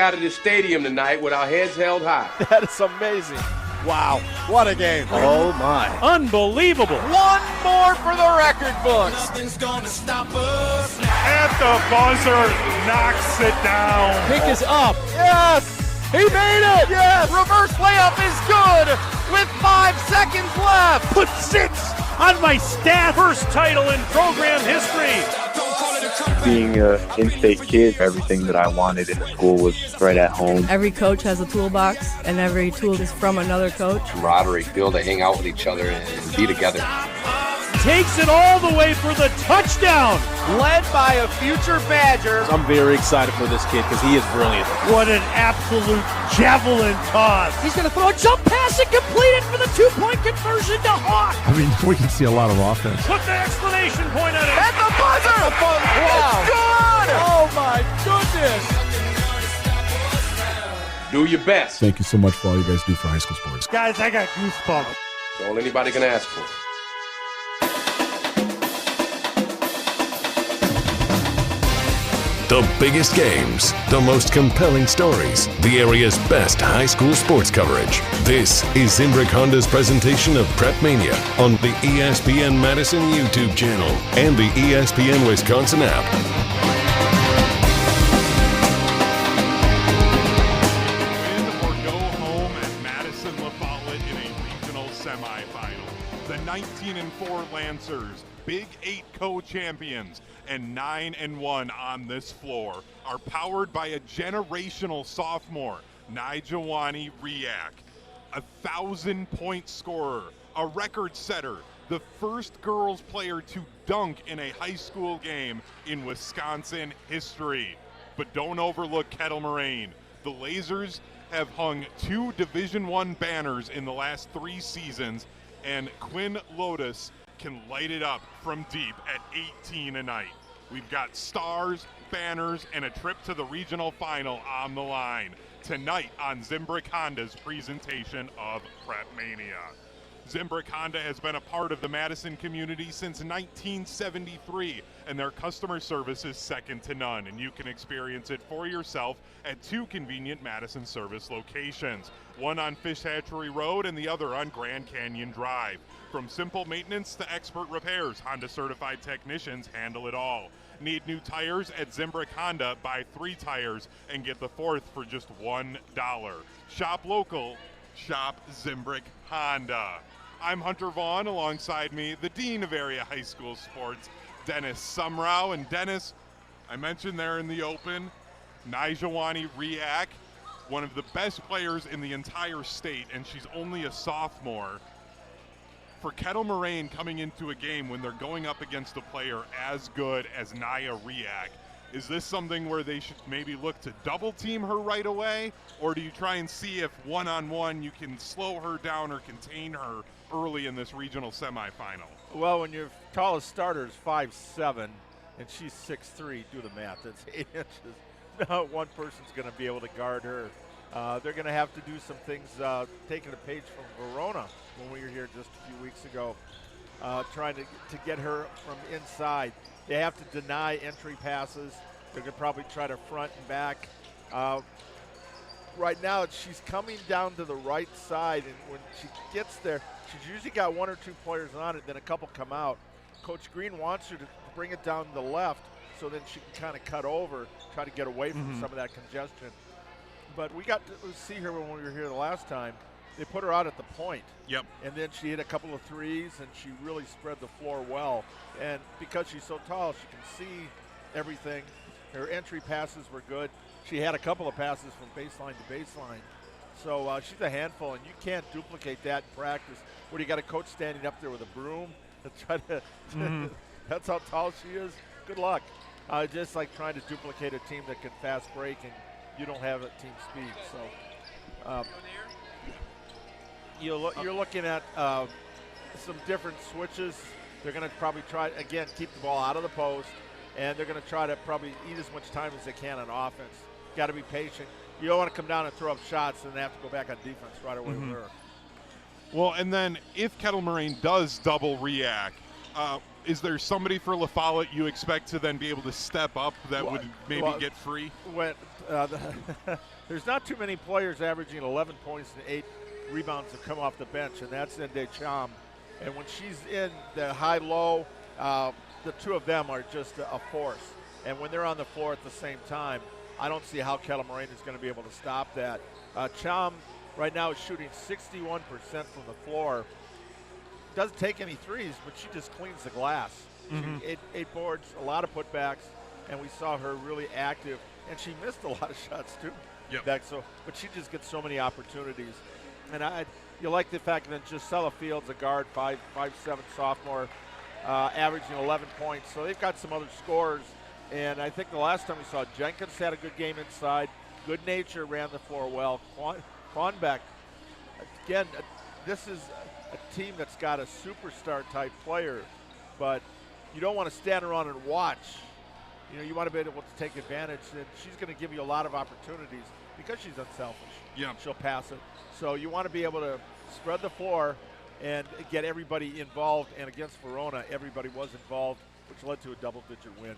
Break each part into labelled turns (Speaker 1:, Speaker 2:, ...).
Speaker 1: out of this stadium tonight with our heads held high.
Speaker 2: That is amazing. Wow, what a game.
Speaker 3: Oh my.
Speaker 4: Unbelievable.
Speaker 2: One more for the record books.
Speaker 5: Nothing's gonna stop us.
Speaker 6: At the buzzer, knocks it down.
Speaker 4: Pick is up.
Speaker 2: Yes, he made it. Yes, reverse layup is good with 5 seconds left.
Speaker 4: Put 6 on my stat. First title in program history.
Speaker 3: Being an in-state kid, everything that I wanted in the school was right at home.
Speaker 7: Every coach has a toolbox, and every tool is from another coach.
Speaker 1: Camaraderie, be able to hang out with each other and be together.
Speaker 4: Takes it all the way for the touchdown.
Speaker 2: Led by a future Badger.
Speaker 8: I'm very excited for this kid because he is brilliant.
Speaker 4: What an absolute javelin toss. He's going to throw a jump pass and complete it for the 2-point conversion to Hawk.
Speaker 9: I mean, we can see a lot of offense.
Speaker 4: Put the exclamation point on it.
Speaker 2: At the buzzer. Wow. It's good. Oh, my goodness.
Speaker 1: Do your best.
Speaker 9: Thank you so much for all you guys do for high school sports.
Speaker 4: Guys, I got goosebumps.
Speaker 1: That's all anybody can ask for.
Speaker 10: The biggest games, the most compelling stories, the area's best high school sports coverage. This is Zimbrick Honda's presentation of PrepMania on the ESPN Madison YouTube channel and the ESPN Wisconsin app.
Speaker 6: Win or go home at Madison La Follette in a regional semifinal. The 19-4 Lancers, Big 8 co-champions, and 9-1 on this floor are powered by a generational sophomore, Nyajuacni Riak, a 1,000-point scorer, a record setter, the first girls player to dunk in a high school game in Wisconsin history. But don't overlook Kettle Moraine. The Lasers have hung 2 Division I banners in the last 3 seasons, and Quinn Lotus can light it up from deep at 18 a night. We've got stars, banners, and a trip to the regional final on the line tonight on Zimbrick Honda's presentation of PrepMania. Zimbrick Honda has been a part of the Madison community since 1973, and their customer service is second to none, and you can experience it for yourself at 2 convenient Madison service locations, one on Fish Hatchery Road and the other on Grand Canyon Drive. From simple maintenance to expert repairs, Honda certified technicians handle it all. Need new tires at Zimbrick Honda? Buy 3 tires and get the 4th for just $1. Shop local, shop Zimbrick Honda. I'm Hunter Vaughn. Alongside me, the Dean of Area High School Sports, Dennis Sumrow. And Dennis, I mentioned there in the open, Nyajuacni Riak, one of the best players in the entire state, and she's only a sophomore. For Kettle Moraine coming into a game when they're going up against a player as good as Nya Riak, is this something where they should maybe look to double team her right away? Or do you try and see if one-on-one you can slow her down or contain her early in this regional semifinal?
Speaker 2: Well, when your tallest starter is 5'7", and she's 6'3", do the math, that's 8 inches. Not one person's going to be able to guard her. They're going to have to do some things, taking a page from Verona when we were here just a few weeks ago, trying to get her from inside. They have to deny entry passes. They're going to probably try to front and back. Right now, she's coming down to the right side, and when she gets there, she's usually got 1 or 2 players on it, then a couple come out. Coach Green wants her to bring it down to the left so then she can kind of cut over, try to get away from some of that congestion. But we got to see her when we were here the last time. They put her out at the point.
Speaker 6: Yep.
Speaker 2: And then she hit a couple of threes, and she really spread the floor well. And because she's so tall, she can see everything. Her entry passes were good. She had a couple of passes from baseline to baseline. So she's a handful, and you can't duplicate that in practice where you got a coach standing up there with a broom to try to that's how tall she is. Good luck. Just like trying to duplicate a team that can fast break and you don't have that team speed. So you're looking at some different switches. They're going to probably try, again, keep the ball out of the post, and they're going to try to probably eat as much time as they can on offense. Got to be patient. You don't want to come down and throw up shots and then have to go back on defense right away with her.
Speaker 6: Well, and then if Kettle Moraine does double Riak, is there somebody for La Follette you expect to then be able to step up that would maybe get free?
Speaker 2: There's not too many players averaging 11 points and 8 rebounds that come off the bench, and that's Cham. And when she's in the high-low, the two of them are just a force. And when they're on the floor at the same time, I don't see how Kettle Moraine is going to be able to stop that. Cham right now is shooting 61% from the floor. Doesn't take any threes, but she just cleans the glass. She eight boards, a lot of putbacks, and we saw her really active. And she missed a lot of shots too. But she just gets so many opportunities. And you like the fact that Jacela Fields, a guard, 5'7" sophomore, averaging 11 points. So they've got some other scorers. And I think the last time we saw Jenkins had a good game inside. Good Nature ran the floor well. Quanbeck, again, this is a team that's got a superstar type player, but you don't want to stand around and watch. You know, you want to be able to take advantage, and she's going to give you a lot of opportunities because she's unselfish.
Speaker 6: Yeah.
Speaker 2: She'll pass it. So you want to be able to spread the floor and get everybody involved, and against Verona, everybody was involved, which led to a double-digit win.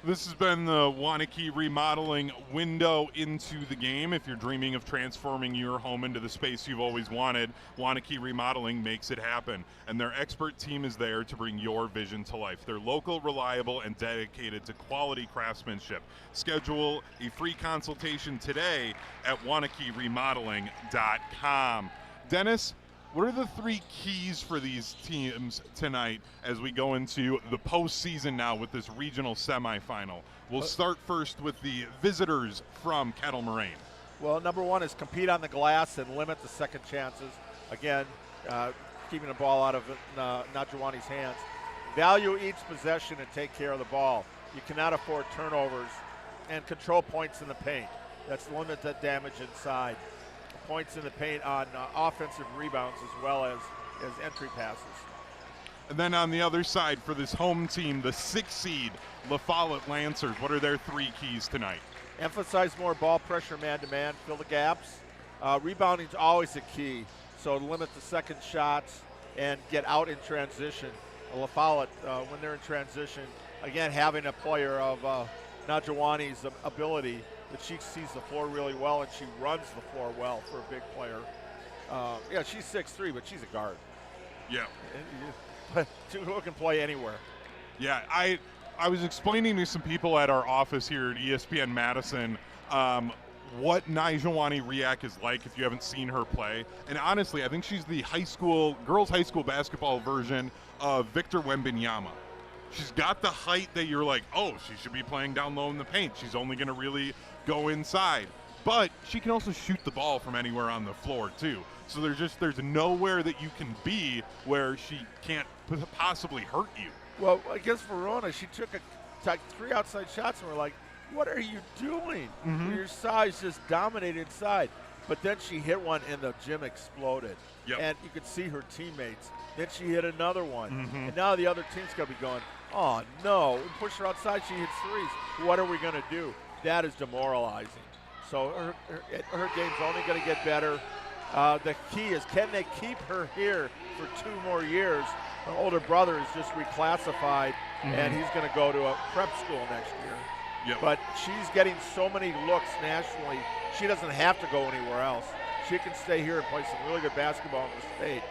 Speaker 6: This has been the Waunakee Remodeling window into the game. If you're dreaming of transforming your home into the space you've always wanted, Waunakee Remodeling makes it happen. And their expert team is there to bring your vision to life. They're local, reliable, and dedicated to quality craftsmanship. Schedule a free consultation today at WaunakeeRemodeling.com. Dennis, what are the 3 keys for these teams tonight as we go into the postseason now with this regional semifinal? We'll start first with the visitors from Kettle Moraine.
Speaker 2: Well, number 1 is compete on the glass and limit the second chances. Again, keeping the ball out of Nyajuacni's hands. Value each possession and take care of the ball. You cannot afford turnovers, and control points in the paint. That's limit the damage inside. Points in the paint on offensive rebounds as well as entry passes.
Speaker 6: And then on the other side for this home team, the 6th seed La Follette Lancers, what are their 3 keys tonight?
Speaker 2: Emphasize more ball pressure man-to-man, fill the gaps. Rebounding is always a key, so limit the second shots and get out in transition. La Follette, when they're in transition, again, having a player of Nyajuacni's ability, that she sees the floor really well and she runs the floor well for a big player. Yeah, she's 6'3", but she's a guard.
Speaker 6: Yeah.
Speaker 2: Who can play anywhere.
Speaker 6: Yeah, I was explaining to some people at our office here at ESPN Madison what Nyajuacni Riak is like if you haven't seen her play. And honestly, I think she's the girls high school basketball version of Victor Wembanyama. She's got the height that you're like, oh, she should be playing down low in the paint. She's only going to really go inside. But she can also shoot the ball from anywhere on the floor, too. So there's nowhere that you can be where she can't possibly hurt you.
Speaker 2: Well, against Verona, she took 3 outside shots, and we're like, what are you doing? Your size just dominated inside. But then she hit one, and the gym exploded. And you could see her teammates. Then she hit another one. And now the other team's going to be going, oh, no. We push her outside, she hits threes. What are we going to do? That is demoralizing. So her game's only going to get better. The key is, can they keep her here for 2 more years? Her older brother is just reclassified, and he's going to go to a prep school next year. But she's getting so many looks nationally, she doesn't have to go anywhere else. She can stay here and play some really good basketball in the state.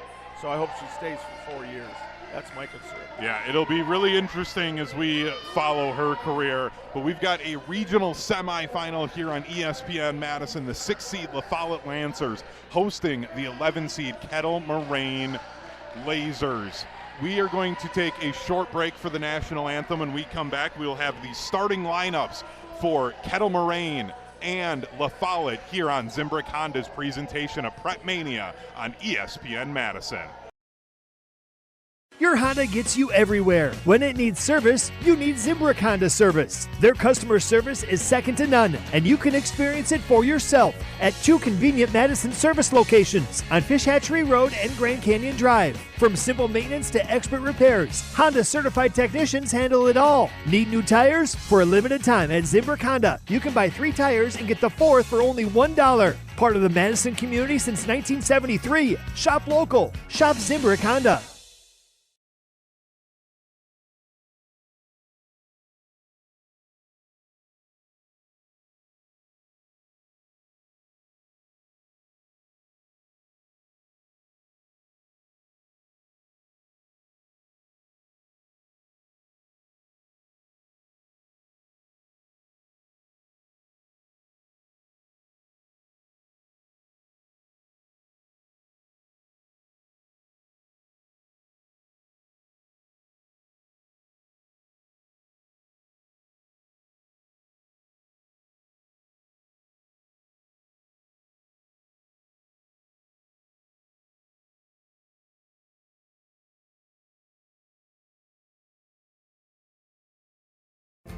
Speaker 2: So I hope she stays for 4 years. That's my concern.
Speaker 6: Yeah, it'll be really interesting as we follow her career. But we've got a regional semifinal here on ESPN Madison. The 6th seed La Follette Lancers hosting the 11 seed Kettle Moraine Lasers. We are going to take a short break for the national anthem. When we come back, we will have the starting lineups for Kettle Moraine and La Follette here on Zimbrick Honda's presentation of PrepMania on ESPN Madison.
Speaker 4: Your Honda gets you everywhere. When it needs service, you need Zimbrick Honda service. Their customer service is second to none, and you can experience it for yourself at 2 convenient Madison service locations on Fish Hatchery Road and Grand Canyon Drive. From simple maintenance to expert repairs, Honda certified technicians handle it all. Need new tires? For a limited time at Zimbrick Honda, you can buy 3 tires and get the 4th for only $1. Part of the Madison community since 1973. Shop local. Shop Zimbrick Honda.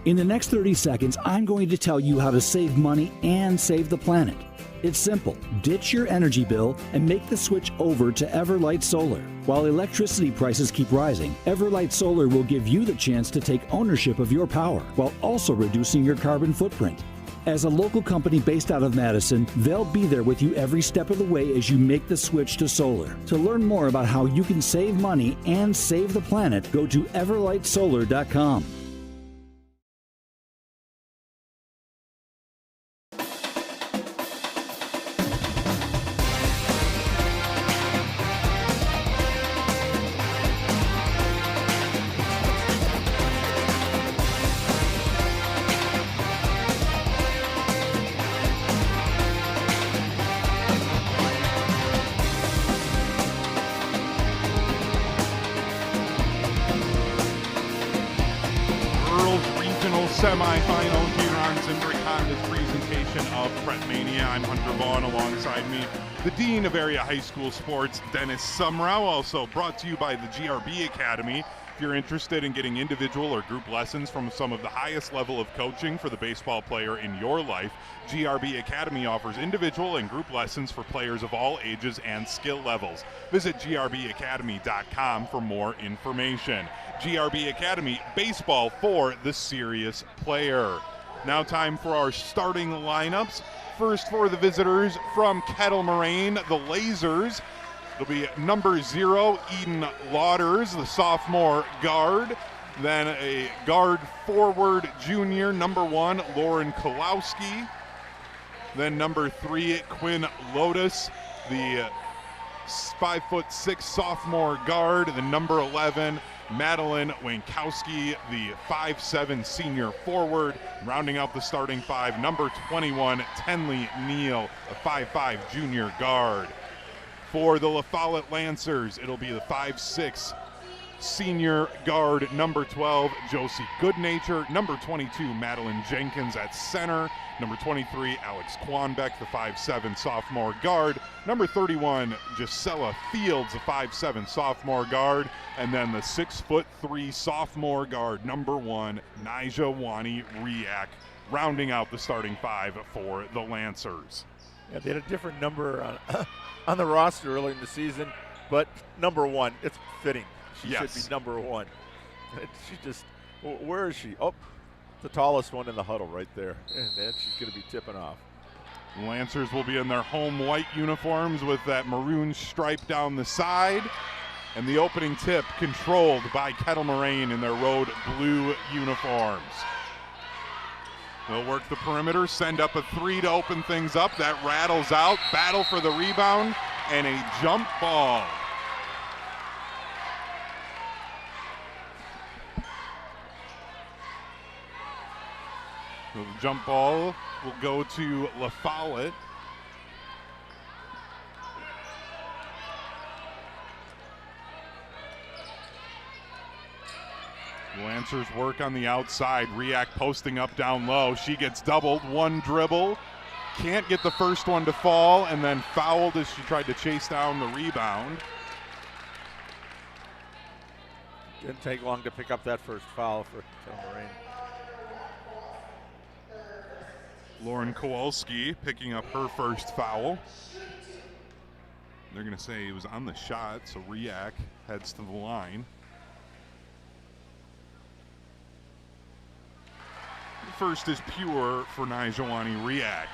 Speaker 11: In the next 30 seconds, I'm going to tell you how to save money and save the planet. It's simple. Ditch your energy bill and make the switch over to Everlight Solar. While electricity prices keep rising, Everlight Solar will give you the chance to take ownership of your power while also reducing your carbon footprint. As a local company based out of Madison, they'll be there with you every step of the way as you make the switch to solar. To learn more about how you can save money and save the planet, go to everlightsolar.com.
Speaker 6: Semifinal here on Zimbrick Honda's presentation of PrepMania. I'm Hunter Vaughn. Alongside me, the Dean of Area High School Sports, Dennis Sumrau. Also brought to you by the GRB Academy. If you're interested in getting individual or group lessons from some of the highest level of coaching for the baseball player in your life, GRB Academy offers individual and group lessons for players of all ages and skill levels. Visit grbacademy.com for more information. GRB Academy, baseball for the serious player. Now time for our starting lineups. First for the visitors from Kettle Moraine, the Lasers. It'll be number 0, Eden Lauders, the sophomore guard. Then a guard forward junior, number 1, Lauren Kolowski. Then number 3, Quinn Lotus, the 5'6" sophomore guard. The number 11, Madeline Wankowski, the 5'7" senior forward. Rounding out the starting 5, number 21, Tenley Neal, a 5'5" junior guard. For the La Follette Lancers, it'll be the 5'6" senior guard, number 12, Josie Goodnature. Number 22, Madeline Jenkins at center. Number 23, Alex Quanbeck, the 5'7" sophomore guard. Number 31, Jacela Fields, the 5'7" sophomore guard. And then the 6'3" sophomore guard, number 1, Nyajuacni Riak, rounding out the starting 5 for the Lancers.
Speaker 2: Yeah, they had a different number on the roster early in the season, but number 1, it's fitting. She should be number 1. She just, where is she? Oh, the tallest one in the huddle right there. And then she's going to be tipping off.
Speaker 6: The Lancers will be in their home white uniforms with that maroon stripe down the side. And the opening tip controlled by Kettle Moraine in their road blue uniforms. They'll work the perimeter, send up a 3 to open things up. That rattles out. Battle for the rebound and a jump ball. So the jump ball will go to La Follette. Lancers work on the outside. Riak posting up down low. She gets doubled. 1 dribble. Can't get the first one to fall, and then fouled as she tried to chase down the rebound.
Speaker 2: Didn't take long to pick up that first foul for Kettle Moraine.
Speaker 6: Lauren Kowalski picking up her first foul. They're going to say it was on the shot, so Riak heads to the line. First is pure for Nyajuacni Riak.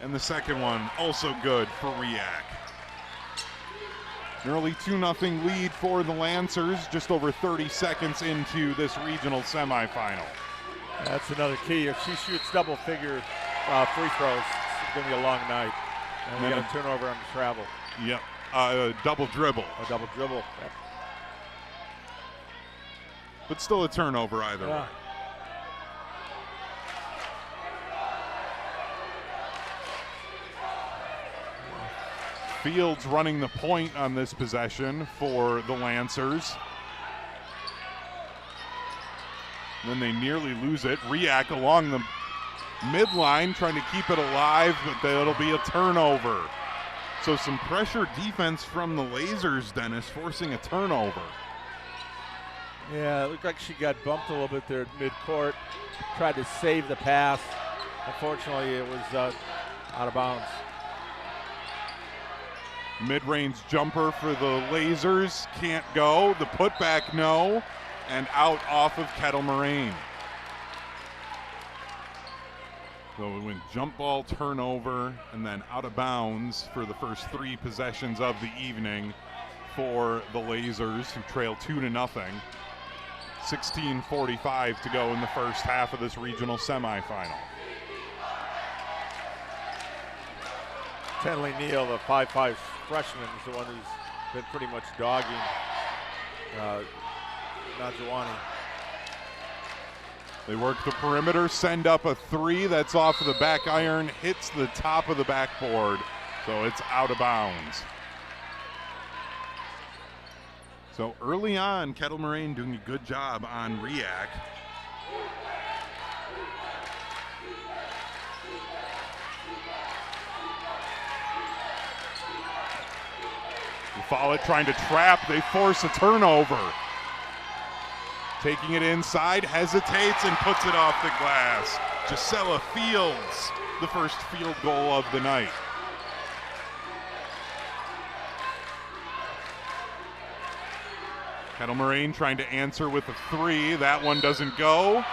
Speaker 6: And the second one also good for Riak. An early 2-0 lead for the Lancers, just over 30 seconds into this regional semifinal.
Speaker 2: That's another key. If she shoots double-figure free throws, it's going to be a long night. And we got a turnover on the travel.
Speaker 6: Yep, double dribble.
Speaker 2: A double dribble. Yep.
Speaker 6: But still a turnover either way. Fields running the point on this possession for the Lancers. Then they nearly lose it. Riak along the midline, trying to keep it alive, but it'll be a turnover. So some pressure defense from the Lasers, Dennis, forcing a turnover.
Speaker 2: Yeah, it looked like she got bumped a little bit there at midcourt. Tried to save the pass. Unfortunately, it was out of bounds.
Speaker 6: Mid-range jumper for the Lasers, can't go. The putback, no, and out off of Kettle Moraine. So we went jump ball, turnover, and then out of bounds for the first 3 possessions of the evening for the Lasers, who trail 2-0. 16:45 to go in the first half of this regional semifinal.
Speaker 2: Tenley Neal, the 5'5" freshman, is the one who's been pretty much dogging Nyajuacni.
Speaker 6: They work the perimeter, send up a 3 that's off of the back iron, hits the top of the backboard, so it's out of bounds. So early on, Kettle Moraine doing a good job on Riak. La Follette trying to trap, they force a turnover. Taking it inside, hesitates and puts it off the glass. Jacela Fields, the first field goal of the night. Kettle Moraine trying to answer with a 3. That one doesn't go.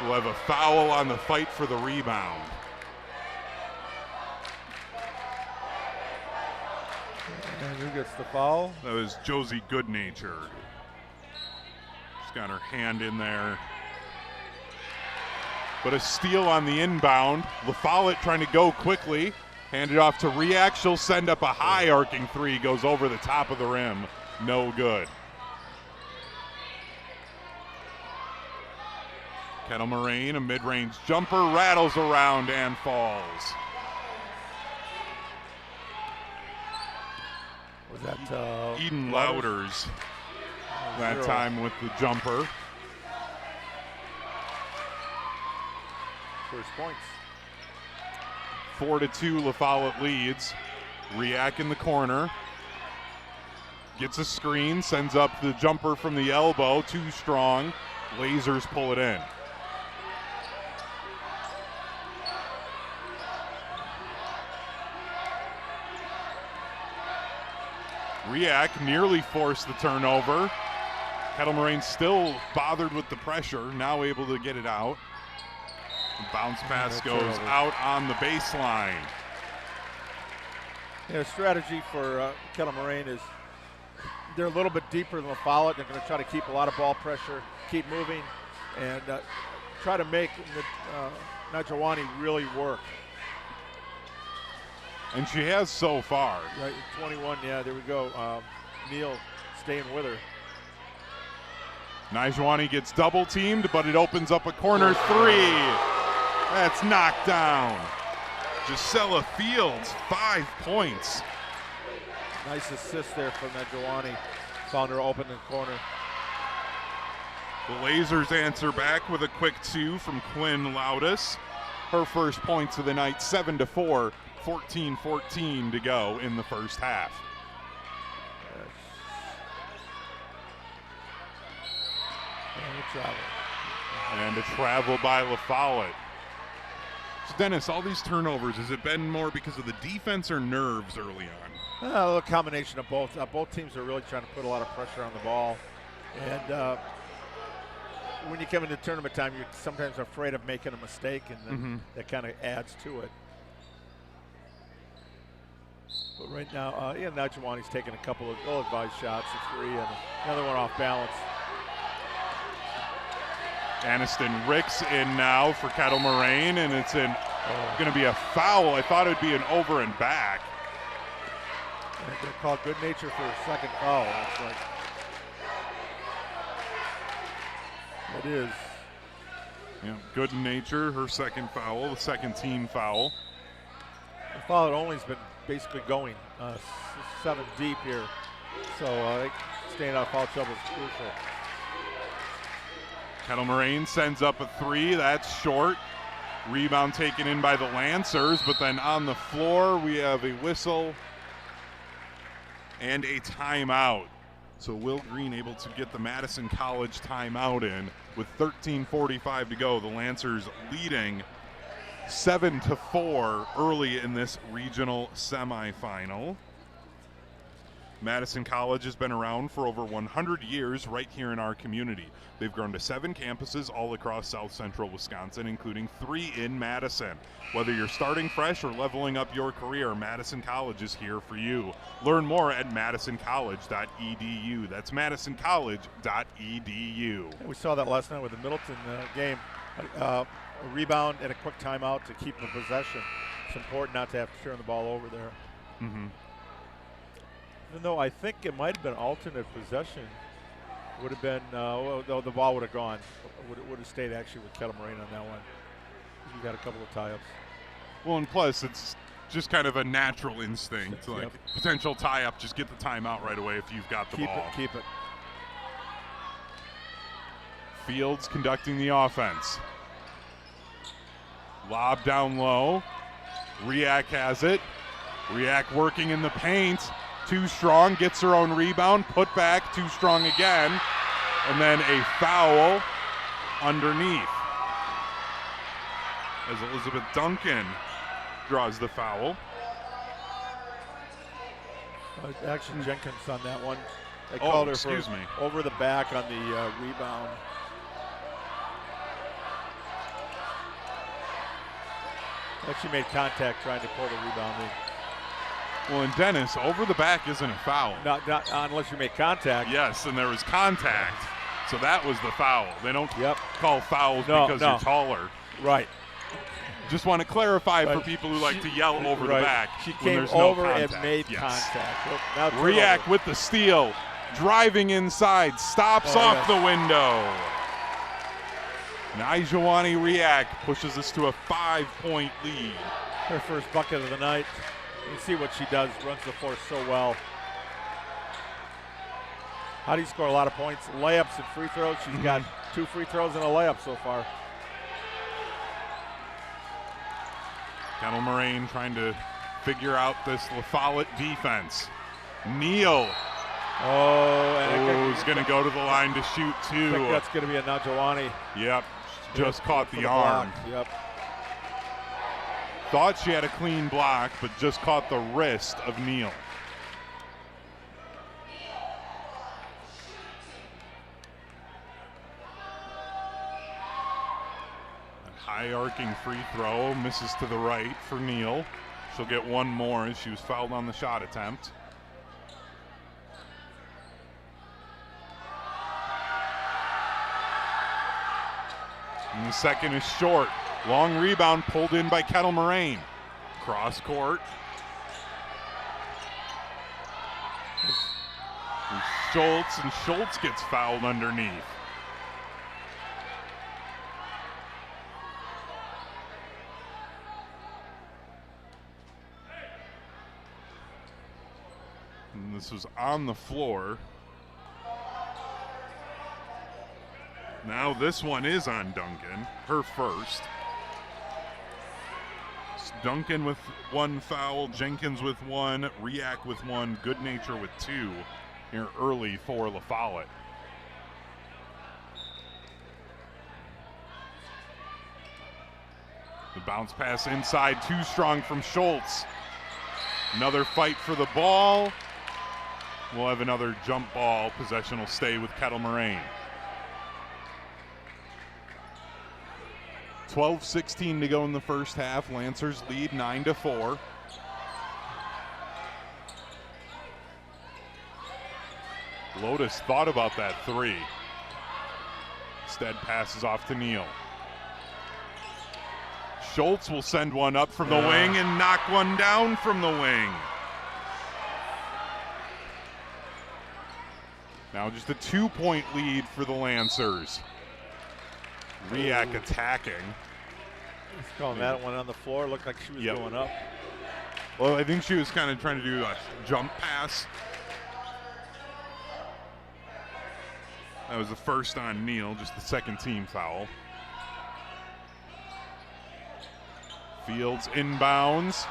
Speaker 6: We'll have a foul on the fight for the rebound.
Speaker 2: And who gets the foul?
Speaker 6: That was Josie Goodnature. She's got her hand in there. But a steal on the inbound. La Follette trying to go quickly. Hand it off to Riak. She'll send up a high arcing 3. Goes over the top of the rim. No good. Kettle Moraine, a mid-range jumper, rattles around and falls.
Speaker 2: Was that
Speaker 6: Eden Louders that time with the jumper.
Speaker 2: First points.
Speaker 6: 4-2, La Follette leads. Riak in the corner. Gets a screen, sends up the jumper from the elbow, too strong. Lasers pull it in. Riak nearly forced the turnover. Kettle Moraine still bothered with the pressure, now able to get it out. The bounce pass goes out on the baseline.
Speaker 2: Yeah, strategy for Kettle Moraine is they're a little bit deeper than La Follette. They're going to try to keep a lot of ball pressure, keep moving, and try to make Nyajuacni really work.
Speaker 6: And she has so far.
Speaker 2: Right, 21, yeah, there we go. Neal staying with her.
Speaker 6: Nyajuacni gets double teamed, but it opens up a corner 3. That's knocked down. Jacela Fields, 5 points.
Speaker 2: Nice assist there from Nyajuacni. Found her open in the corner.
Speaker 6: The Lasers answer back with a quick 2 from Quinn Loudis. Her first points of the night, 7-4, 14-14 to go in the first half. And a travel by La Follette. So Dennis, all these turnovers, has it been more because of the defense or nerves early on?
Speaker 2: A little combination of both. Both teams are really trying to put a lot of pressure on the ball. And when you come into tournament time, you're sometimes afraid of making a mistake, and then that kind of adds to it. But right now, Nyajuacni's taking a couple of ill-advised shots, a 3, and another one off balance.
Speaker 6: Aniston Ricks in now for Kettle Moraine, and it's going to be a foul. I thought it would be an over and back.
Speaker 2: And they're called good nature for a second foul. It's like it is.
Speaker 6: Yeah, good nature, her second foul, the second team foul.
Speaker 2: The foul only's been basically going 7 deep here, so staying out of foul trouble is crucial.
Speaker 6: Kettle Moraine sends up a 3. That's short. Rebound taken in by the Lancers, but then on the floor we have a whistle and a timeout. So Will Green able to get the Madison College timeout in with 13:45 to go. The Lancers leading 7-4 early in this regional semifinal. Madison College has been around for over 100 years right here in our community. They've grown to 7 campuses all across South Central Wisconsin, including 3 in Madison. Whether you're starting fresh or leveling up your career, Madison College is here for you. Learn more at madisoncollege.edu. That's madisoncollege.edu.
Speaker 2: We saw that last night with the Middleton game. A rebound and a quick timeout to keep the possession. It's important not to have to turn the ball over there.
Speaker 6: Mm-hmm.
Speaker 2: Even though I think it might have been alternate possession, would have been, though the ball would have gone. Would have stayed actually with Kettle Moraine on that one. We got a couple of tie-ups.
Speaker 6: Well, and plus it's just kind of a natural instinct. Like potential tie-up, just get the timeout right away if you've got the ball.
Speaker 2: Keep it.
Speaker 6: Fields conducting the offense. Lob down low. Riak has it. Riak working in the paint. Too strong, gets her own rebound, put back, too strong again, and then a foul underneath as Elizabeth Duncan draws the foul.
Speaker 2: Actually, Jenkins on that one. They called her for
Speaker 6: me.
Speaker 2: Over the back on the rebound. Actually made contact trying to pull the rebound in.
Speaker 6: Well, and Dennis, over the back isn't a foul.
Speaker 2: Not unless you make contact.
Speaker 6: Yes, and there was contact, so that was the foul. They don't call fouls because you're taller.
Speaker 2: Right.
Speaker 6: Just want to clarify for people who like to yell over the back.
Speaker 2: She
Speaker 6: when
Speaker 2: came
Speaker 6: there's
Speaker 2: over
Speaker 6: no
Speaker 2: and
Speaker 6: contact.
Speaker 2: made contact. Now
Speaker 6: Riak with the steal, driving inside, stops off the window. Nyajuacni Riak pushes us to a 5-point lead.
Speaker 2: Her first bucket of the night. You see what she does, runs the floor so well. How do you score a lot of points? Layups and free throws. She's got 2 free throws and a layup so far.
Speaker 6: Kettle Moraine trying to figure out this La Follette defense. Neal. He's going to go to the line to shoot 2.
Speaker 2: I think that's going to be a Nyajuacni.
Speaker 6: Yep, just caught the arm.
Speaker 2: Yep.
Speaker 6: Thought she had a clean block, but just caught the wrist of Neal. A high arcing free throw misses to the right for Neal. She'll get one more as she was fouled on the shot attempt. And the second is short. Long rebound pulled in by Kettle Moraine. Cross court. And Schultz gets fouled underneath. And this was on the floor. Now this one is on Duncan, her first. It's Duncan with 1 foul, Jenkins with 1, Riak with 1, Goodnature with 2 here early for La Follette. The bounce pass inside, too strong from Schultz. Another fight for the ball. We'll have another jump ball. Possession will stay with Kettle Moraine. 12:16 to go in the first half. Lancers lead 9-4. Lotus thought about that 3. Instead passes off to Neal. Schultz will send one up from the wing and knock one down from the wing. Now just a 2-point lead for the Lancers. Riak attacking.
Speaker 2: He's calling that one on the floor. Looked like she was going up.
Speaker 6: Well, I think she was kind of trying to do a jump pass. That was the first on Neal, just the second team foul. Fields inbounds,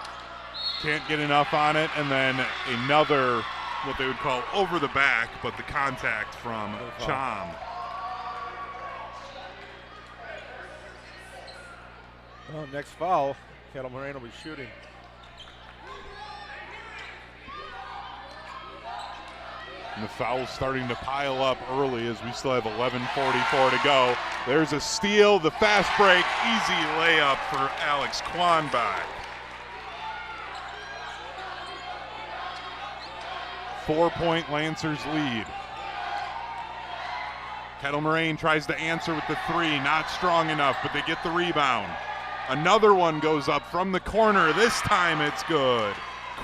Speaker 6: can't get enough on it, and then another, what they would call over the back, but the contact from Cham.
Speaker 2: Well, next foul, Kettle Moraine will be shooting.
Speaker 6: And the foul's starting to pile up early as we still have 11:44 to go. There's a steal, the fast break, easy layup for Alex Quanbeck. 4-point Lancers lead. Kettle Moraine tries to answer with the three, not strong enough, but they get the rebound. Another one goes up from the corner. This time it's good.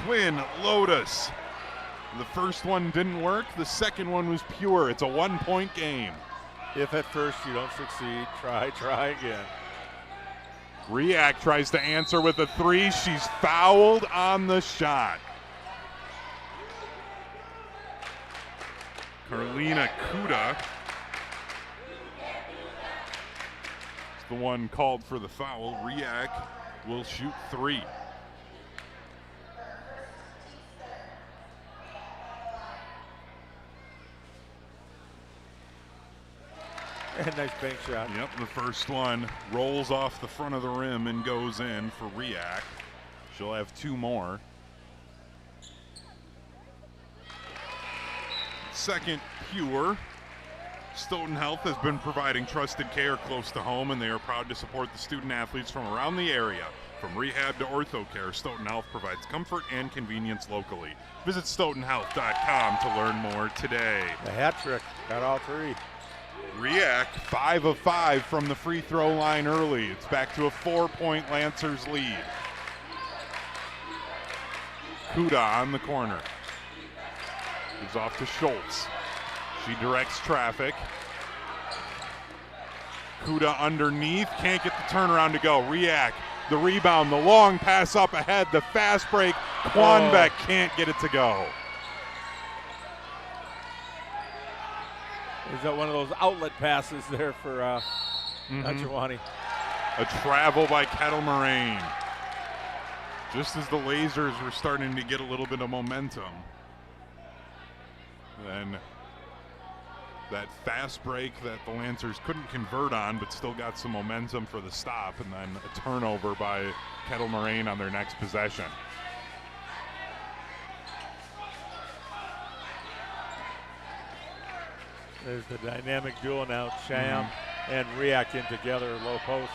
Speaker 6: Quinn Lotus. The first one didn't work. The second one was pure. It's a 1-point game.
Speaker 2: If at first you don't succeed, try again.
Speaker 6: Riak tries to answer with a three. She's fouled on the shot. Carlina Kuda is the one called for the foul. Riak will shoot three.
Speaker 2: Nice bank shot.
Speaker 6: Yep, the first one rolls off the front of the rim and goes in for Riak. She'll have two more. Second, pure. Stoughton Health has been providing trusted care close to home, and they are proud to support the student athletes from around the area. From rehab to ortho care, Stoughton Health provides comfort and convenience locally. Visit stoughtonhealth.com to learn more today.
Speaker 2: The hat trick, got all three.
Speaker 6: Riak, 5 of 5 from the free throw line early. It's back to a 4-point Lancers lead. Kuda on the corner. Gives off to Schultz. She directs traffic. Kuda underneath, can't get the turnaround to go. Riak, the rebound, the long pass up ahead, the fast break. Quanbeck can't get it to go.
Speaker 2: Is that one of those outlet passes there for Nyajuacni?
Speaker 6: A travel by Kettle Moraine. Just as the Lasers were starting to get a little bit of momentum. Then that fast break that the Lancers couldn't convert on, but still got some momentum for the stop, and then a turnover by Kettle Moraine on their next possession.
Speaker 2: There's the dynamic duo now, Cham and Riak in together, low post.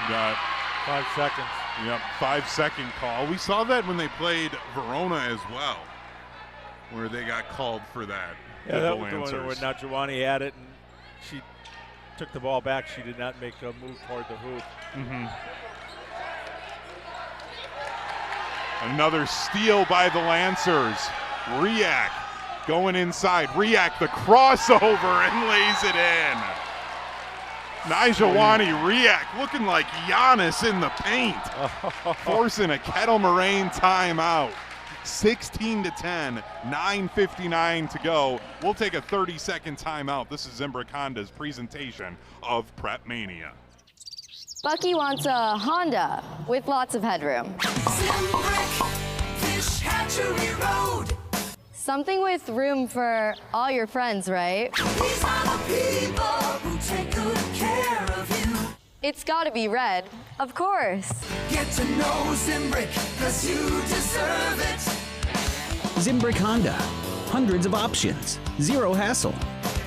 Speaker 6: Got
Speaker 2: 5 seconds.
Speaker 6: Yep, 5-second call. We saw that when they played Verona as well, where they got called for that.
Speaker 2: Yeah, that was the one where Nyajuacni had it, and she took the ball back. She did not make a move toward the hoop.
Speaker 6: Another steal by the Lancers. Riak going inside. Riak the crossover and lays it in. Nyajuacni Riak looking like Giannis in the paint. Forcing a Kettle Moraine timeout. 16-10, 9:59 to go. We'll take a 30-second timeout. This is Zimbrick Honda's presentation of PrepMania.
Speaker 12: Bucky wants a Honda with lots of headroom.
Speaker 5: Zimbrick, Fish Hatchery Road.
Speaker 12: Something with room for all your friends, right?
Speaker 5: These are the people who take good care of you.
Speaker 12: It's gotta be red, of course.
Speaker 5: Get to know Zimbrick, 'cause you deserve it.
Speaker 13: Zimbrick Honda. Hundreds of options. Zero hassle.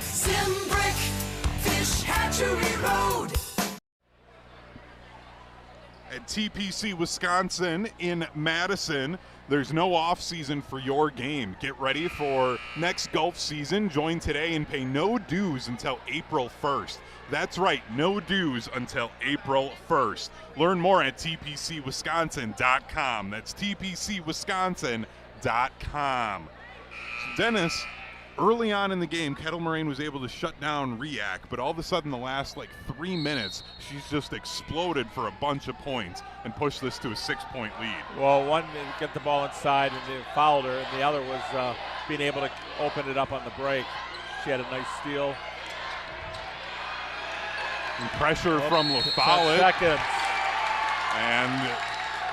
Speaker 5: Zimbrick, Fish Hatchery Road.
Speaker 6: At TPC Wisconsin in Madison, there's no off season for your game. Get ready for next golf season. Join today and pay no dues until April 1st. That's right, no dues until April 1st. Learn more at tpcwisconsin.com. That's tpcwisconsin.com. So Dennis, early on in the game, Kettle Moraine was able to shut down Riak, but all of a sudden the last 3 minutes, she's just exploded for a bunch of points and pushed this to a 6-point lead.
Speaker 2: Well, one get the ball inside and they fouled her, and the other was being able to open it up on the break. She had a nice steal.
Speaker 6: And pressure from La Follette.
Speaker 2: 10 seconds.
Speaker 6: And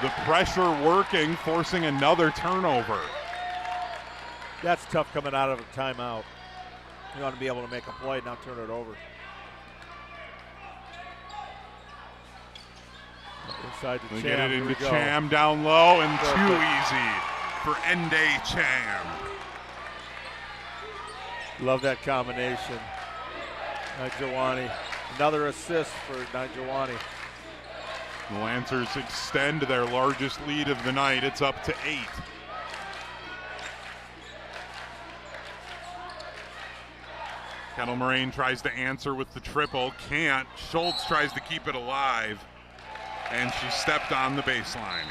Speaker 6: the pressure working, forcing another turnover.
Speaker 2: That's tough coming out of a timeout. You want to be able to make a play, not turn it over. Inside to Cham.
Speaker 6: Get it into Cham down low, and too easy for Ende Cham.
Speaker 2: Love that combination. Nyajuacni. Another assist for Nyajuacni.
Speaker 6: The Lancers extend their largest lead of the night. It's up to 8. Kettle Moraine tries to answer with the triple. Can't. Schultz tries to keep it alive. And she stepped on the baseline.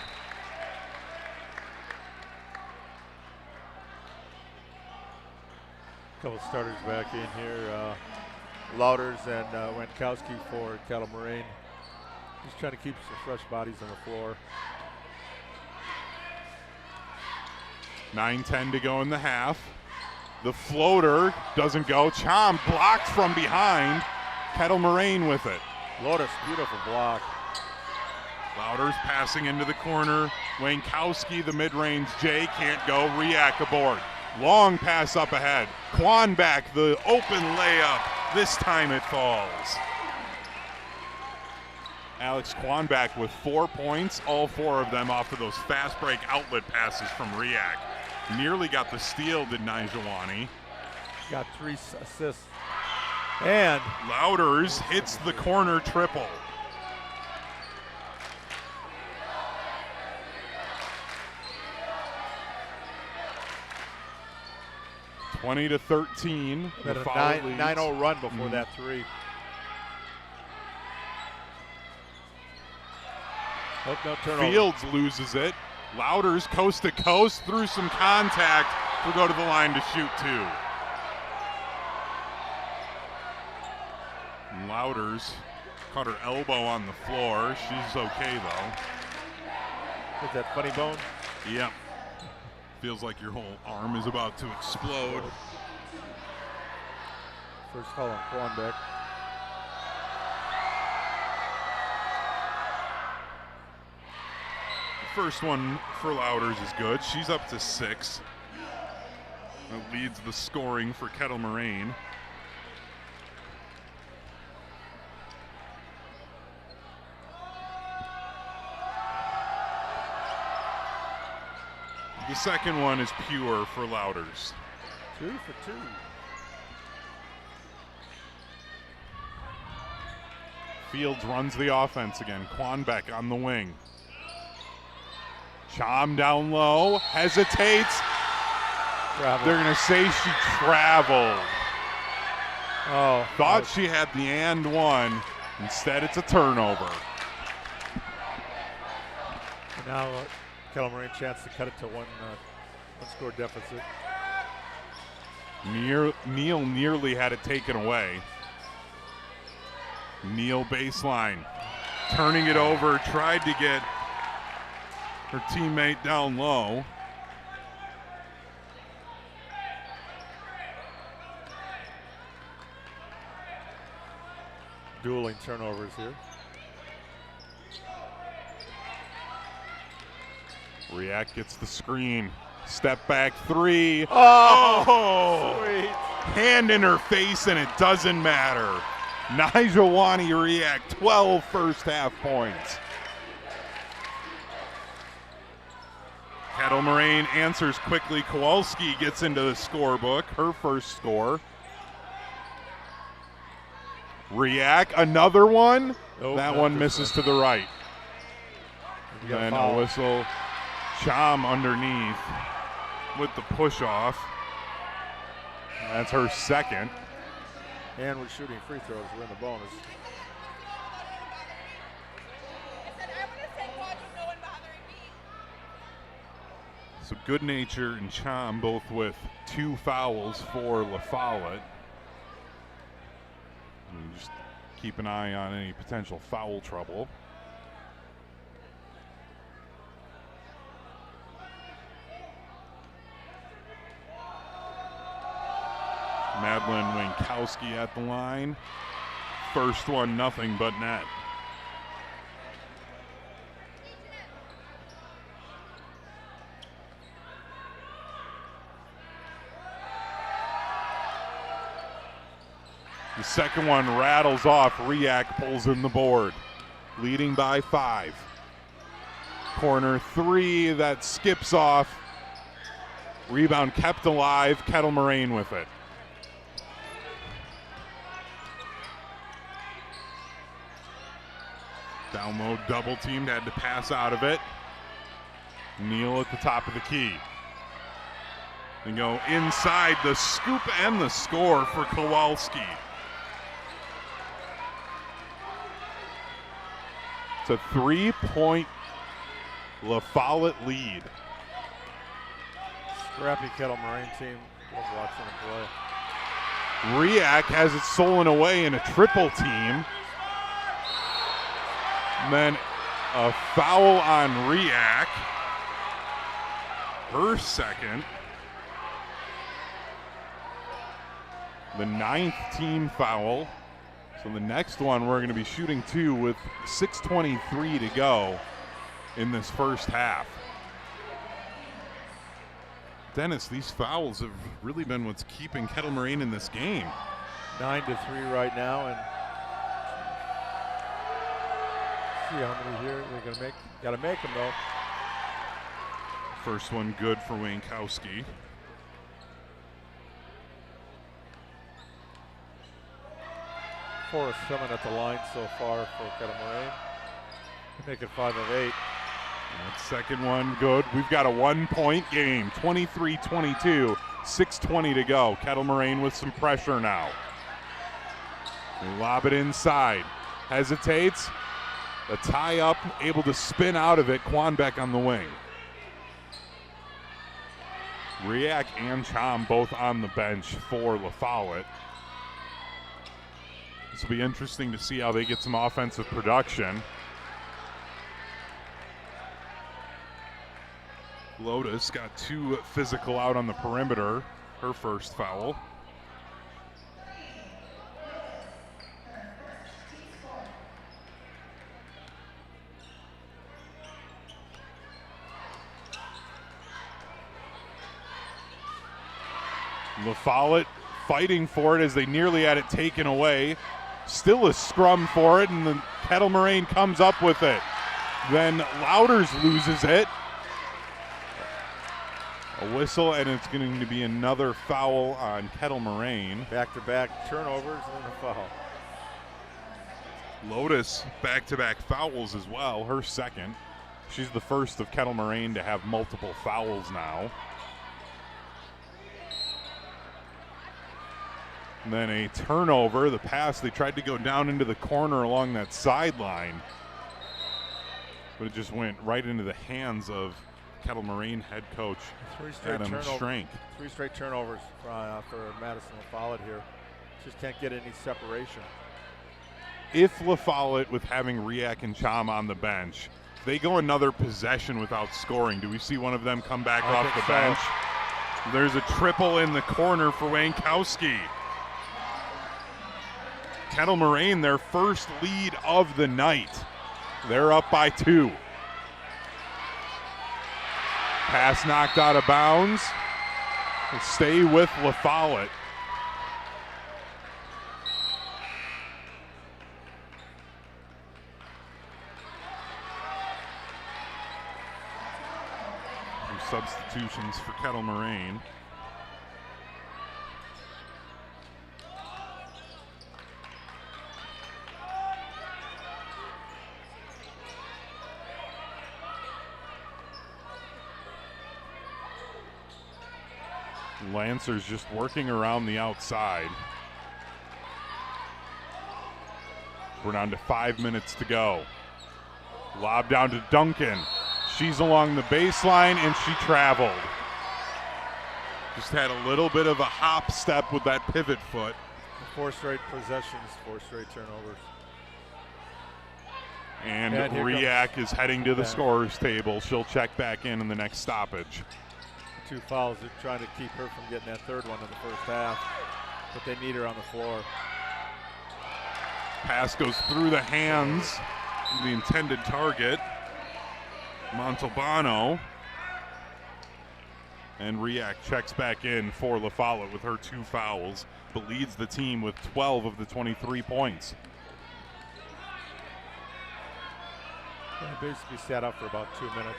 Speaker 2: Couple starters back in here. Lauders and Wankowski for Kettle Moraine. Just trying to keep some fresh bodies on the floor.
Speaker 6: 9:10 to go in the half. The floater doesn't go. Cham blocked from behind. Kettle Moraine with it.
Speaker 2: Lotus, beautiful block.
Speaker 6: Lauders passing into the corner. Wankowski, the mid-range J, can't go. Riak aboard. Long pass up ahead. Quanbeck, the open layup. This time it falls. Alex Quanbeck with 4 points, all 4 of them off of those fast break outlet passes from Riak. Nearly got the steal, did Nyajuacni.
Speaker 2: Got 3 assists. And
Speaker 6: Lauders hits the corner triple. (20 to 13).
Speaker 2: Had a 9-0 run before that 3. Oh, no turnover.
Speaker 6: Fields loses it. Lauders coast to coast through some contact. Will go to the line to shoot 2. And Lauders caught her elbow on the floor. She's okay though.
Speaker 2: Is that funny bone?
Speaker 6: Yep. Feels like your whole arm is about to explode.
Speaker 2: First call on Quanbeck.
Speaker 6: First one for Lauders is good. She's up to 6. That leads the scoring for Kettle Moraine. The second one is pure for Lauders.
Speaker 2: 2 for 2.
Speaker 6: Fields runs the offense again. Quanbeck on the wing. Cham down low, hesitates.
Speaker 2: Travel.
Speaker 6: They're going to say she traveled.
Speaker 2: Oh.
Speaker 6: Thought she had the and one. Instead, it's a turnover.
Speaker 2: Now, Kettle Moraine chance to cut it to one score deficit.
Speaker 6: Neal nearly had it taken away. Neal baseline. Turning it over, tried to get her teammate down low.
Speaker 2: Dueling turnovers here.
Speaker 6: Riak gets the screen. Step back 3.
Speaker 2: Oh, sweet.
Speaker 6: Hand in her face and it doesn't matter. Nyajuacni Riak, 12 first half points. Kettle Moraine answers quickly. Kowalski gets into the scorebook, her first score. Riak, another one.
Speaker 2: Nope,
Speaker 6: that one misses to the right. And a whistle. Cham underneath with the push off. That's her second.
Speaker 2: And we're shooting free throws. We're in the bonus.
Speaker 6: So Good Nature and Cham both with 2 fouls for La Follette. And just keep an eye on any potential foul trouble. Madeline Winkowski at the line. First one, nothing but net. The second one rattles off. Riak pulls in the board, leading by 5. Corner 3, that skips off. Rebound kept alive. Kettle Moraine with it. Down low, double teamed, had to pass out of it. Neal at the top of the key. They go inside, the scoop and the score for Kowalski. It's a 3-point La Follette lead.
Speaker 2: Scrappy Kettle Moraine team. Love watching them play.
Speaker 6: Riak has it stolen away in a triple team. And then a foul on Riak. Her second. The 9th team foul. So the next one we're going to be shooting 2 with 6:23 to go in this first half. Dennis, these fouls have really been what's keeping Kettle Moraine in this game.
Speaker 2: 9-3 right now, and see how many here they're going to make. Got to make them though.
Speaker 6: First one good for Winkowski.
Speaker 2: Forrest coming at the line so far for Kettle Moraine. Make it 5 of 8.
Speaker 6: That second one good. We've got a 1-point game, 23-22, 6:20 to go. Kettle Moraine with some pressure now. They lob it inside. Hesitates. The tie up, able to spin out of it. Quanbeck on the wing. Riak and Cham both on the bench for La Follette. This will be interesting to see how they get some offensive production. Lotus got 2 physical out on the perimeter, her first foul. La Follette fighting for it as they nearly had it taken away. Still a scrum for it, and the Kettle Moraine comes up with it. Then Louders loses it. A whistle, and it's going to be another foul on Kettle Moraine.
Speaker 2: Back-to-back turnovers and a foul.
Speaker 6: Lotus back-to-back fouls as well, her second. She's the first of Kettle Moraine to have multiple fouls now. And then a turnover, the pass, they tried to go down into the corner along that sideline, but it just went right into the hands of Kettle Moraine head coach Adam Strank.
Speaker 2: 3 straight turnovers for Madison La Follette here. Just can't get any separation.
Speaker 6: If La Follette, with having Riak and Cham on the bench, if they go another possession without scoring, do we see one of them come back off the bench? There's a triple in the corner for Winkowski. Kettle Moraine, their first lead of the night. They're up by 2. Pass knocked out of bounds. We'll stay with La Follette. Some substitutions for Kettle Moraine. Lancers just working around the outside. We're down to 5 minutes to go. Lob down to Duncan. She's along the baseline and she traveled. Just had a little bit of a hop step with that pivot foot.
Speaker 2: 4 straight possessions, 4 straight turnovers.
Speaker 6: And Riak is heading to the scorer's table. She'll check back in the next stoppage.
Speaker 2: 2 fouls. They're trying to keep her from getting that 3rd one in the first half. but they need her on the floor.
Speaker 6: Pass goes through the hands of the intended target, Montalbano. And Riak checks back in for La Follette with her 2 fouls, but leads the team with 12 of the 23 points.
Speaker 2: They basically sat up for about 2 minutes.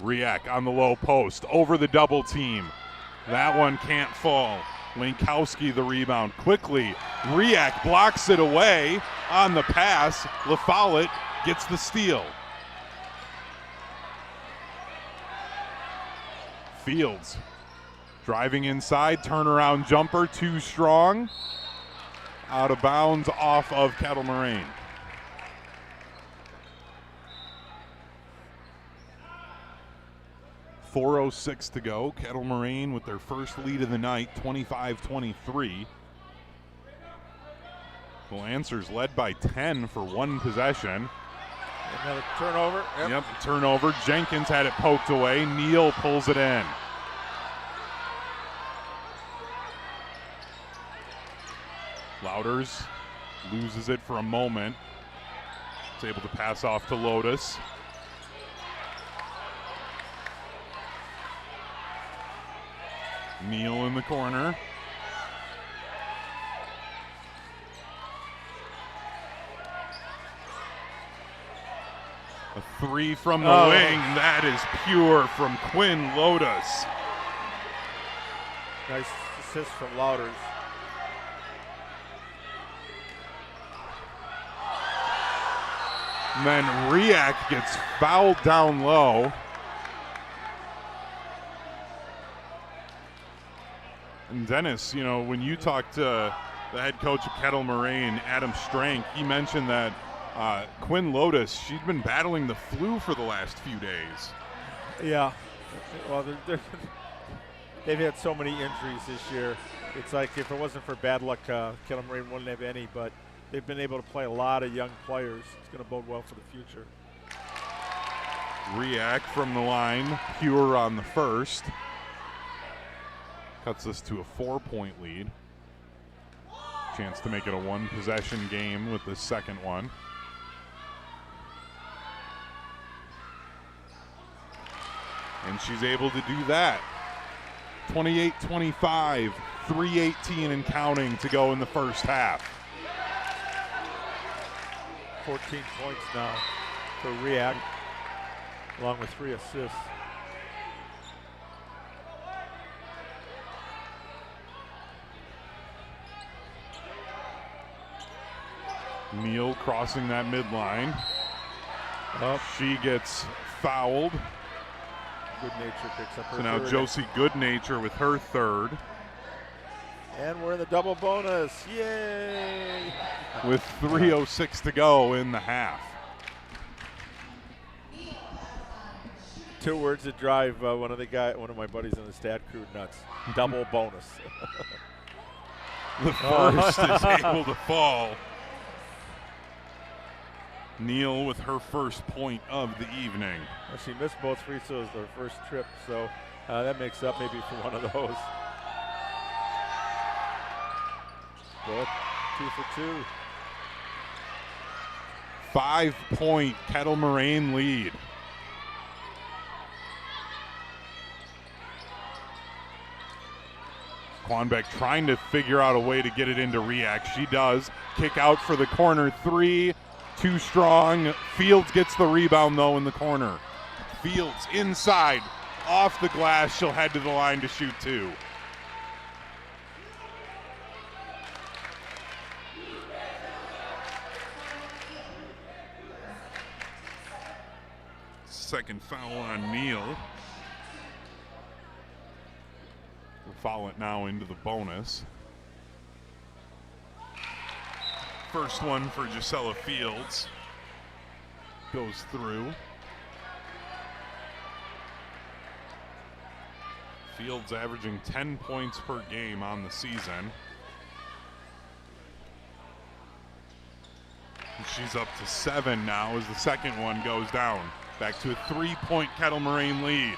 Speaker 6: Riak on the low post, over the double team. That one can't fall. Lankowski the rebound quickly. Riak blocks it away on the pass. La Follette gets the steal. Fields driving inside, turnaround jumper, too strong. Out of bounds off of Kettle Moraine. .406 to go. Kettle Moraine with their first lead of the night, 25-23. The Lancers led by 10 for 1 possession.
Speaker 2: Another turnover.
Speaker 6: Yep, turnover. Jenkins had it poked away. Neal pulls it in. Louders loses it for a moment. It's able to pass off to Lotus. Neal in the corner. A 3 from the wing. That is pure from Quinn Lotus.
Speaker 2: Nice assist from Louders.
Speaker 6: And then Riak gets fouled down low. And Dennis, you know, when you talked to the head coach of Kettle Moraine, Adam Strank, he mentioned that Quinn Lotus, she'd been battling the flu for the last few days.
Speaker 2: Yeah. Well, they've had so many injuries this year. It's like if it wasn't for bad luck, Kettle Moraine wouldn't have any, but they've been able to play a lot of young players. It's going to bode well for the future.
Speaker 6: Riak from the line, pure on the first. Cuts this to a 4-point lead. Chance to make it a 1-possession game with the second one. And she's able to do that. 28-25, 3:18 and counting to go in the first half.
Speaker 2: 14 points now for Riak, along with 3 assists.
Speaker 6: Neal crossing that midline. She gets fouled.
Speaker 2: Good Nature picks up her
Speaker 6: So now
Speaker 2: third.
Speaker 6: Josie Goodnature with her third.
Speaker 2: And we're in the double bonus. Yay!
Speaker 6: With 3:06 to go in the half.
Speaker 2: 2 words that drive one of my buddies in the stat crew nuts. Double bonus.
Speaker 6: The first is able to fall. Neal with her first point of the evening.
Speaker 2: Well, she missed both free throws her first trip, so that makes up maybe for one of those. Good. 2 for 2.
Speaker 6: 5-point Kettle Moraine lead. Quanbeck trying to figure out a way to get it into Riak. She does. Kick out for the corner 3. Too strong. Fields gets the rebound, though, in the corner. Fields inside. Off the glass. She'll head to the line to shoot 2. Second foul on Neal. We'll foul it now into the bonus. First one for Jacela Fields. Goes through. Fields averaging 10 points per game on the season. And she's up to 7 now as the second one goes down. Back to a 3-point Kettle Moraine lead.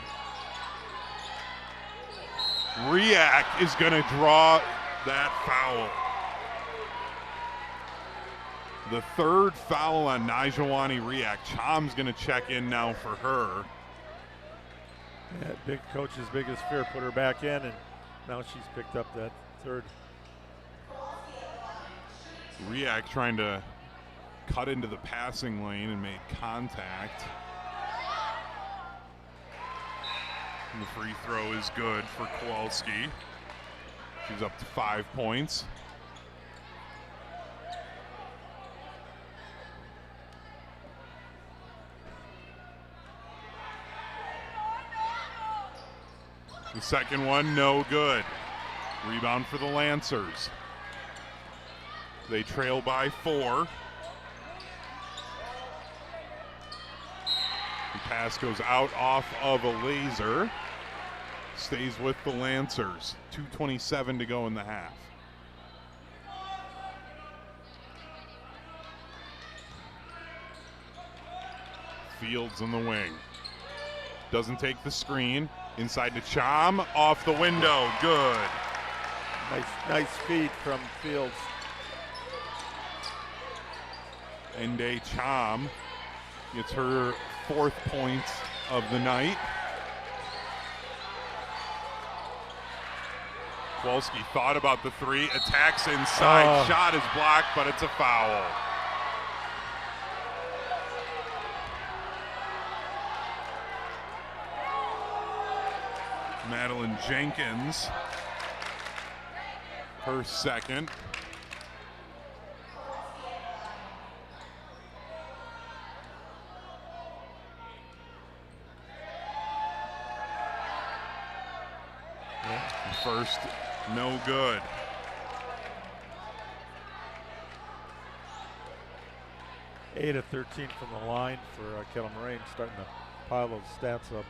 Speaker 6: Riak is going to draw that foul. The third foul on Nyajuacni Riak. Cham's going to check in now for her.
Speaker 2: Yeah, big coach's biggest fear, put her back in, and now she's picked up that third.
Speaker 6: Riak trying to cut into the passing lane and made contact. And the free throw is good for Kowalski. She's up to 5 points. The second one, no good. Rebound for the Lancers. They trail by 4. The pass goes out off of a laser. Stays with the Lancers. 2:27 to go in the half. Fields in the wing. Doesn't take the screen. Inside to Cham, off the window, good.
Speaker 2: Nice feed from Fields.
Speaker 6: Ende Cham gets her 4th point of the night. Kowalski thought about the 3, attacks inside, shot is blocked, but it's a foul. Madeline Jenkins, her second. First, no good.
Speaker 2: Eight of 13 from the line for Kettle Moraine, starting to pile those stats up.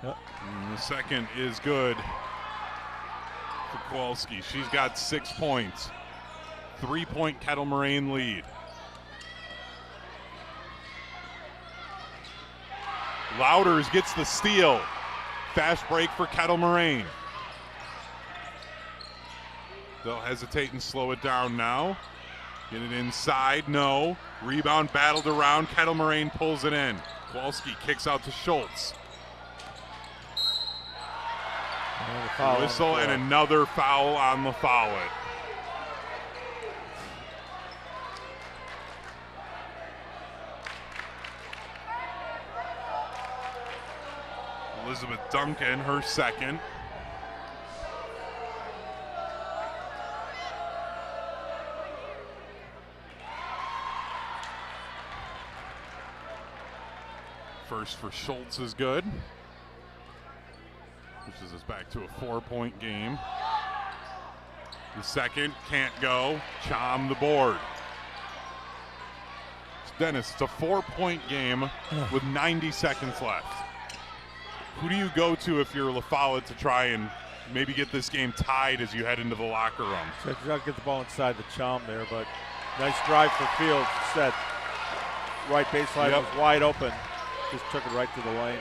Speaker 6: Yep. And the second is good for Kowalski. She's got 6 points. 3-point Kettle Moraine lead. Louders gets the steal. Fast break for Kettle Moraine. They'll hesitate and slow it down now. Get it inside, no. Rebound battled around. Kettle Moraine pulls it in. Kowalski kicks out to Schultz. Whistle and another foul on La Follette. Elizabeth Duncan, her second. First for Schultz is good. Pushes us back to a 4-point game. The second can't go. Cham the board. Dennis, it's a 4-point game with 90 seconds left. Who do you go to if you're La Follette to try and maybe get this game tied as you head into the locker room?
Speaker 2: So you got to get the ball inside the Cham there, but nice drive for Fields. Instead, right baseline was wide open. Just took it right to the lane.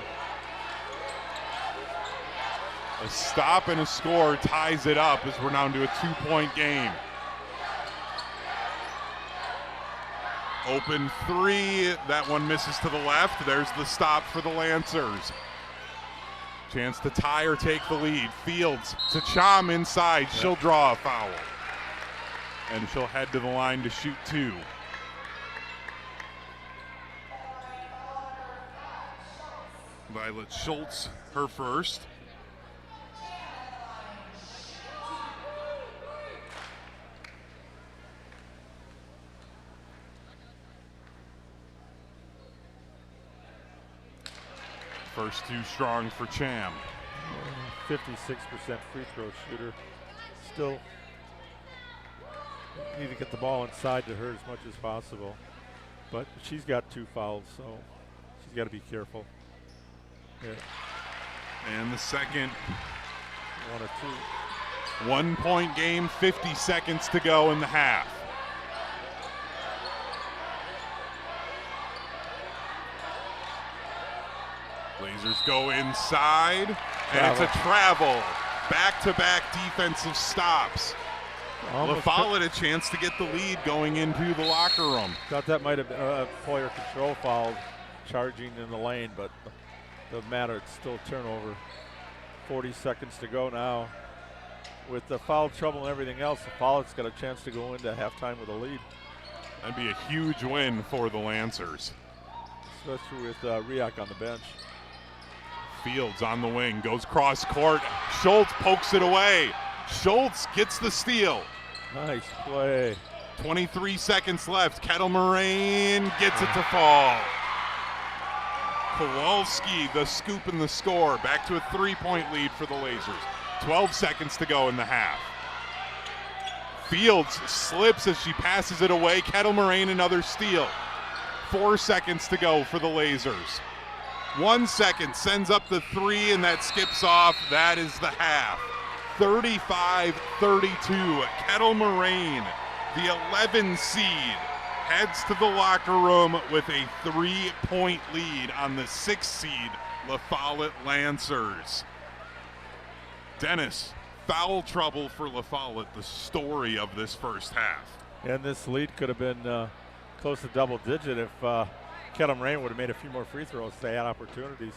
Speaker 6: A stop and a score ties it up as we're down to a 2-point game. Open 3, that one misses to the left. There's the stop for the Lancers. Chance to tie or take the lead. Fields to Cham inside. She'll draw a foul. And she'll head to the line to shoot 2. Violet Schultz, her first. First 2 strong for Cham.
Speaker 2: 56% free throw shooter. Still need to get the ball inside to her as much as possible. But she's got 2 fouls, so she's got to be careful. Yeah.
Speaker 6: And the second.
Speaker 2: 1 or 2.
Speaker 6: 1-point game, 50 seconds to go in the half. Lasers go inside, and it's a travel. Back-to-back defensive stops. La Follette a chance to get the lead going into the locker room.
Speaker 2: Thought that might have been a player control foul charging in the lane, but doesn't matter. It's still turnover. 40 seconds to go now. With the foul trouble and everything else, La Follette's got a chance to go into halftime with a lead.
Speaker 6: That'd be a huge win for the Lancers.
Speaker 2: Especially with Riak on the bench.
Speaker 6: Fields on the wing, goes cross court. Schultz pokes it away. Schultz gets the steal.
Speaker 2: Nice play.
Speaker 6: 23 seconds left. Kettle Moraine gets it to fall. Kowalski, the scoop and the score. Back to a 3-point lead for the Lasers. 12 seconds to go in the half. Fields slips as she passes it away. Kettle Moraine another steal. 4 seconds to go for the Lasers. 1 second, sends up the three, and that skips off. That is the half. 35-32. Kettle Moraine, the 11 seed, heads to the locker room with a 3-point lead on the 6 seed La Follette Lancers. Dennis, foul trouble for La Follette, the story of this first half.
Speaker 2: And this lead could have been close to double digit if Kettle Moraine would have made a few more free throws. They had opportunities.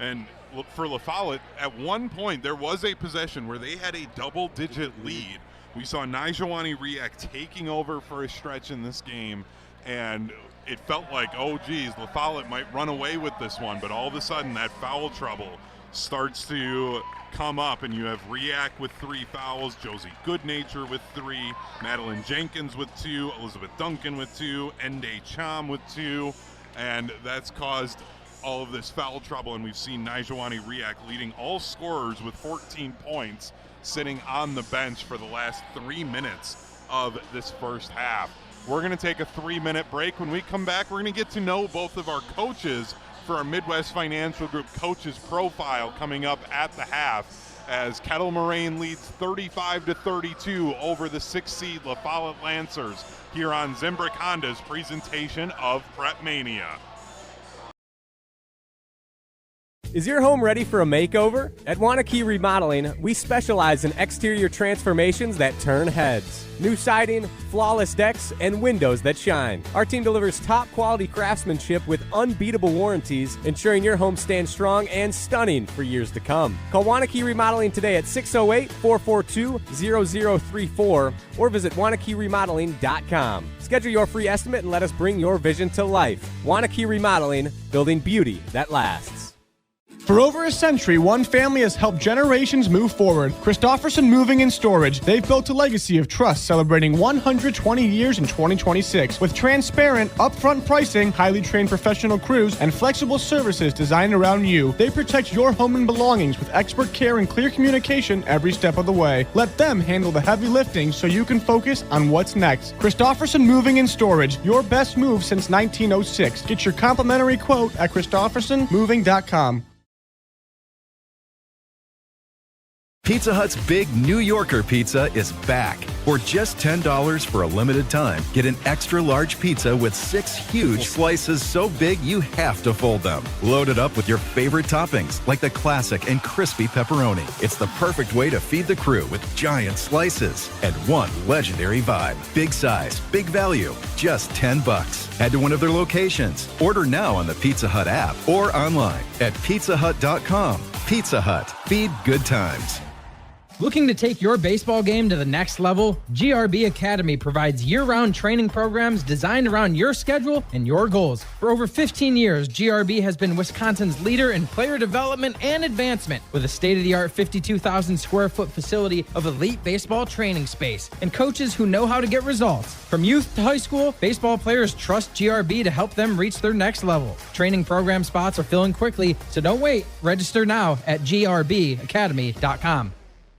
Speaker 6: And for La Follette, at one point, there was a possession where they had a double-digit lead. We saw Nyajuacni Riak taking over for a stretch in this game, and it felt like, oh, geez, La Follette might run away with this one, but all of a sudden that foul trouble starts to come up, and you have Riak with 3 fouls, Josie Goodnature with 3, Madeline Jenkins with 2, Elizabeth Duncan with 2, Ende Cham with 2, and that's caused all of this foul trouble, and we've seen Nyajuacni Riak leading all scorers with 14 points, sitting on the bench for the last 3 minutes of this first half. We're going to take a 3-minute break. When we come back, we're going to get to know both of our coaches for our Midwest Financial Group coaches profile coming up at the half, as Kettle Moraine leads 35-32 over the 6 seed La Follette Lancers here on Zimbrick Honda's presentation of PrepMania.
Speaker 14: Is your home ready for a makeover? At Wanakee Remodeling, we specialize in exterior transformations that turn heads. New siding, flawless decks, and windows that shine. Our team delivers top quality craftsmanship with unbeatable warranties, ensuring your home stands strong and stunning for years to come. Call Wanakee Remodeling today at 608-442-0034 or visit WanakeeRemodeling.com. Schedule your free estimate and let us bring your vision to life. Wanakee Remodeling, building beauty that lasts.
Speaker 15: For over a century, one family has helped generations move forward. Christofferson Moving and Storage. They've built a legacy of trust, celebrating 120 years in 2026. With transparent, upfront pricing, highly trained professional crews, and flexible services designed around you, they protect your home and belongings with expert care and clear communication every step of the way. Let them handle the heavy lifting so you can focus on what's next. Christofferson Moving and Storage. Your best move since 1906. Get your complimentary quote at ChristoffersonMoving.com.
Speaker 16: Pizza Hut's Big New Yorker Pizza is back. For just $10 for a limited time, get an extra large pizza with 6 huge slices so big you have to fold them. Load it up with your favorite toppings, like the classic and crispy pepperoni. It's the perfect way to feed the crew with giant slices and one legendary vibe. Big size, big value, just $10. Head to one of their locations. Order now on the Pizza Hut app or online at pizzahut.com. Pizza Hut. Feed good times.
Speaker 17: Looking to take your baseball game to the next level? GRB Academy provides year-round training programs designed around your schedule and your goals. For over 15 years, GRB has been Wisconsin's leader in player development and advancement, with a state-of-the-art 52,000 square foot facility of elite baseball training space and coaches who know how to get results. From youth to high school, baseball players trust GRB to help them reach their next level. Training program spots are filling quickly, so don't wait. Register now at grbacademy.com.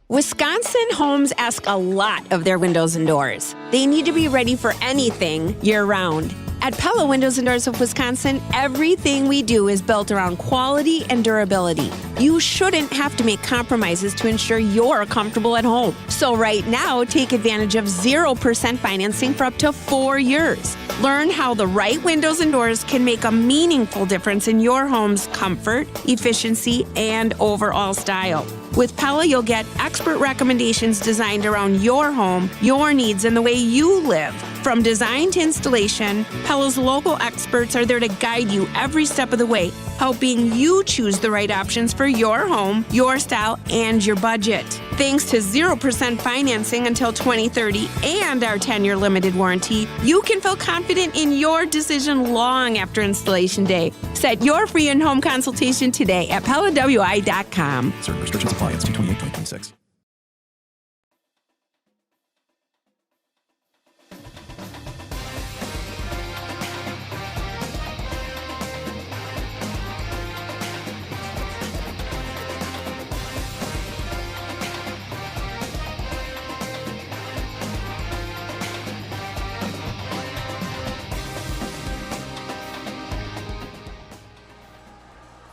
Speaker 18: Wisconsin homes ask a lot of their windows and doors. They need to be ready for anything year-round. At Pella Windows and Doors of Wisconsin, everything we do is built around quality and durability. You shouldn't have to make compromises to ensure you're comfortable at home. So right now, take advantage of 0% financing for up to 4 years. Learn how the right windows and doors can make a meaningful difference in your home's comfort, efficiency, and overall style. With Pella, you'll get expert recommendations designed around your home, your needs, and the way you live. From design to installation, Pella's local experts are there to guide you every step of the way, helping you choose the right options for your home, your style, and your budget. Thanks to 0% financing until 2030 and our 10-year limited warranty, you can feel confident in your decision long after installation day. Set your free in-home consultation today at PellaWI.com.
Speaker 9: Certain restrictions apply. It's 2/28/2026.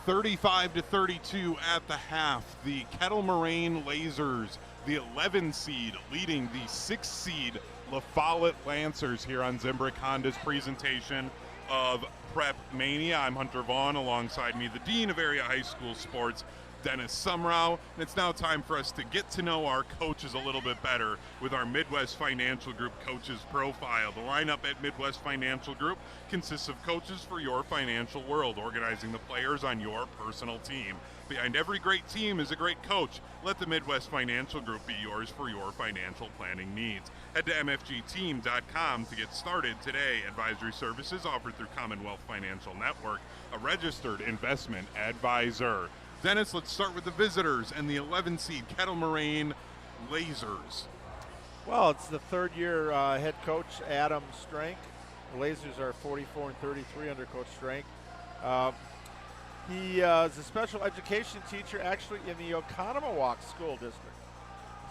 Speaker 6: (35-32) at the half. The Kettle Moraine Lasers, the 11 seed, leading the 6 seed La Follette Lancers here on Zimbrick Honda's presentation of PrepMania. I'm Hunter Vaughn. Alongside me, the Dean of Area High School Sports, Dennis Sumrow. And it's now time for us to get to know our coaches a little bit better with our Midwest Financial Group coaches profile. The lineup at Midwest Financial Group consists of coaches for your financial world, organizing the players on your personal team. Behind every great team is a great coach. Let the Midwest Financial Group be yours for your financial planning needs. Head to mfgteam.com to get started today. Advisory services offered through Commonwealth Financial Network, a registered investment advisor. Dennis, let's start with the visitors and the 11 seed Kettle Moraine Lasers.
Speaker 2: Well, it's the third year head coach Adam Strank. The Lasers are 44-33 under Coach Strank. He is a special education teacher actually in the Oconomowoc School District,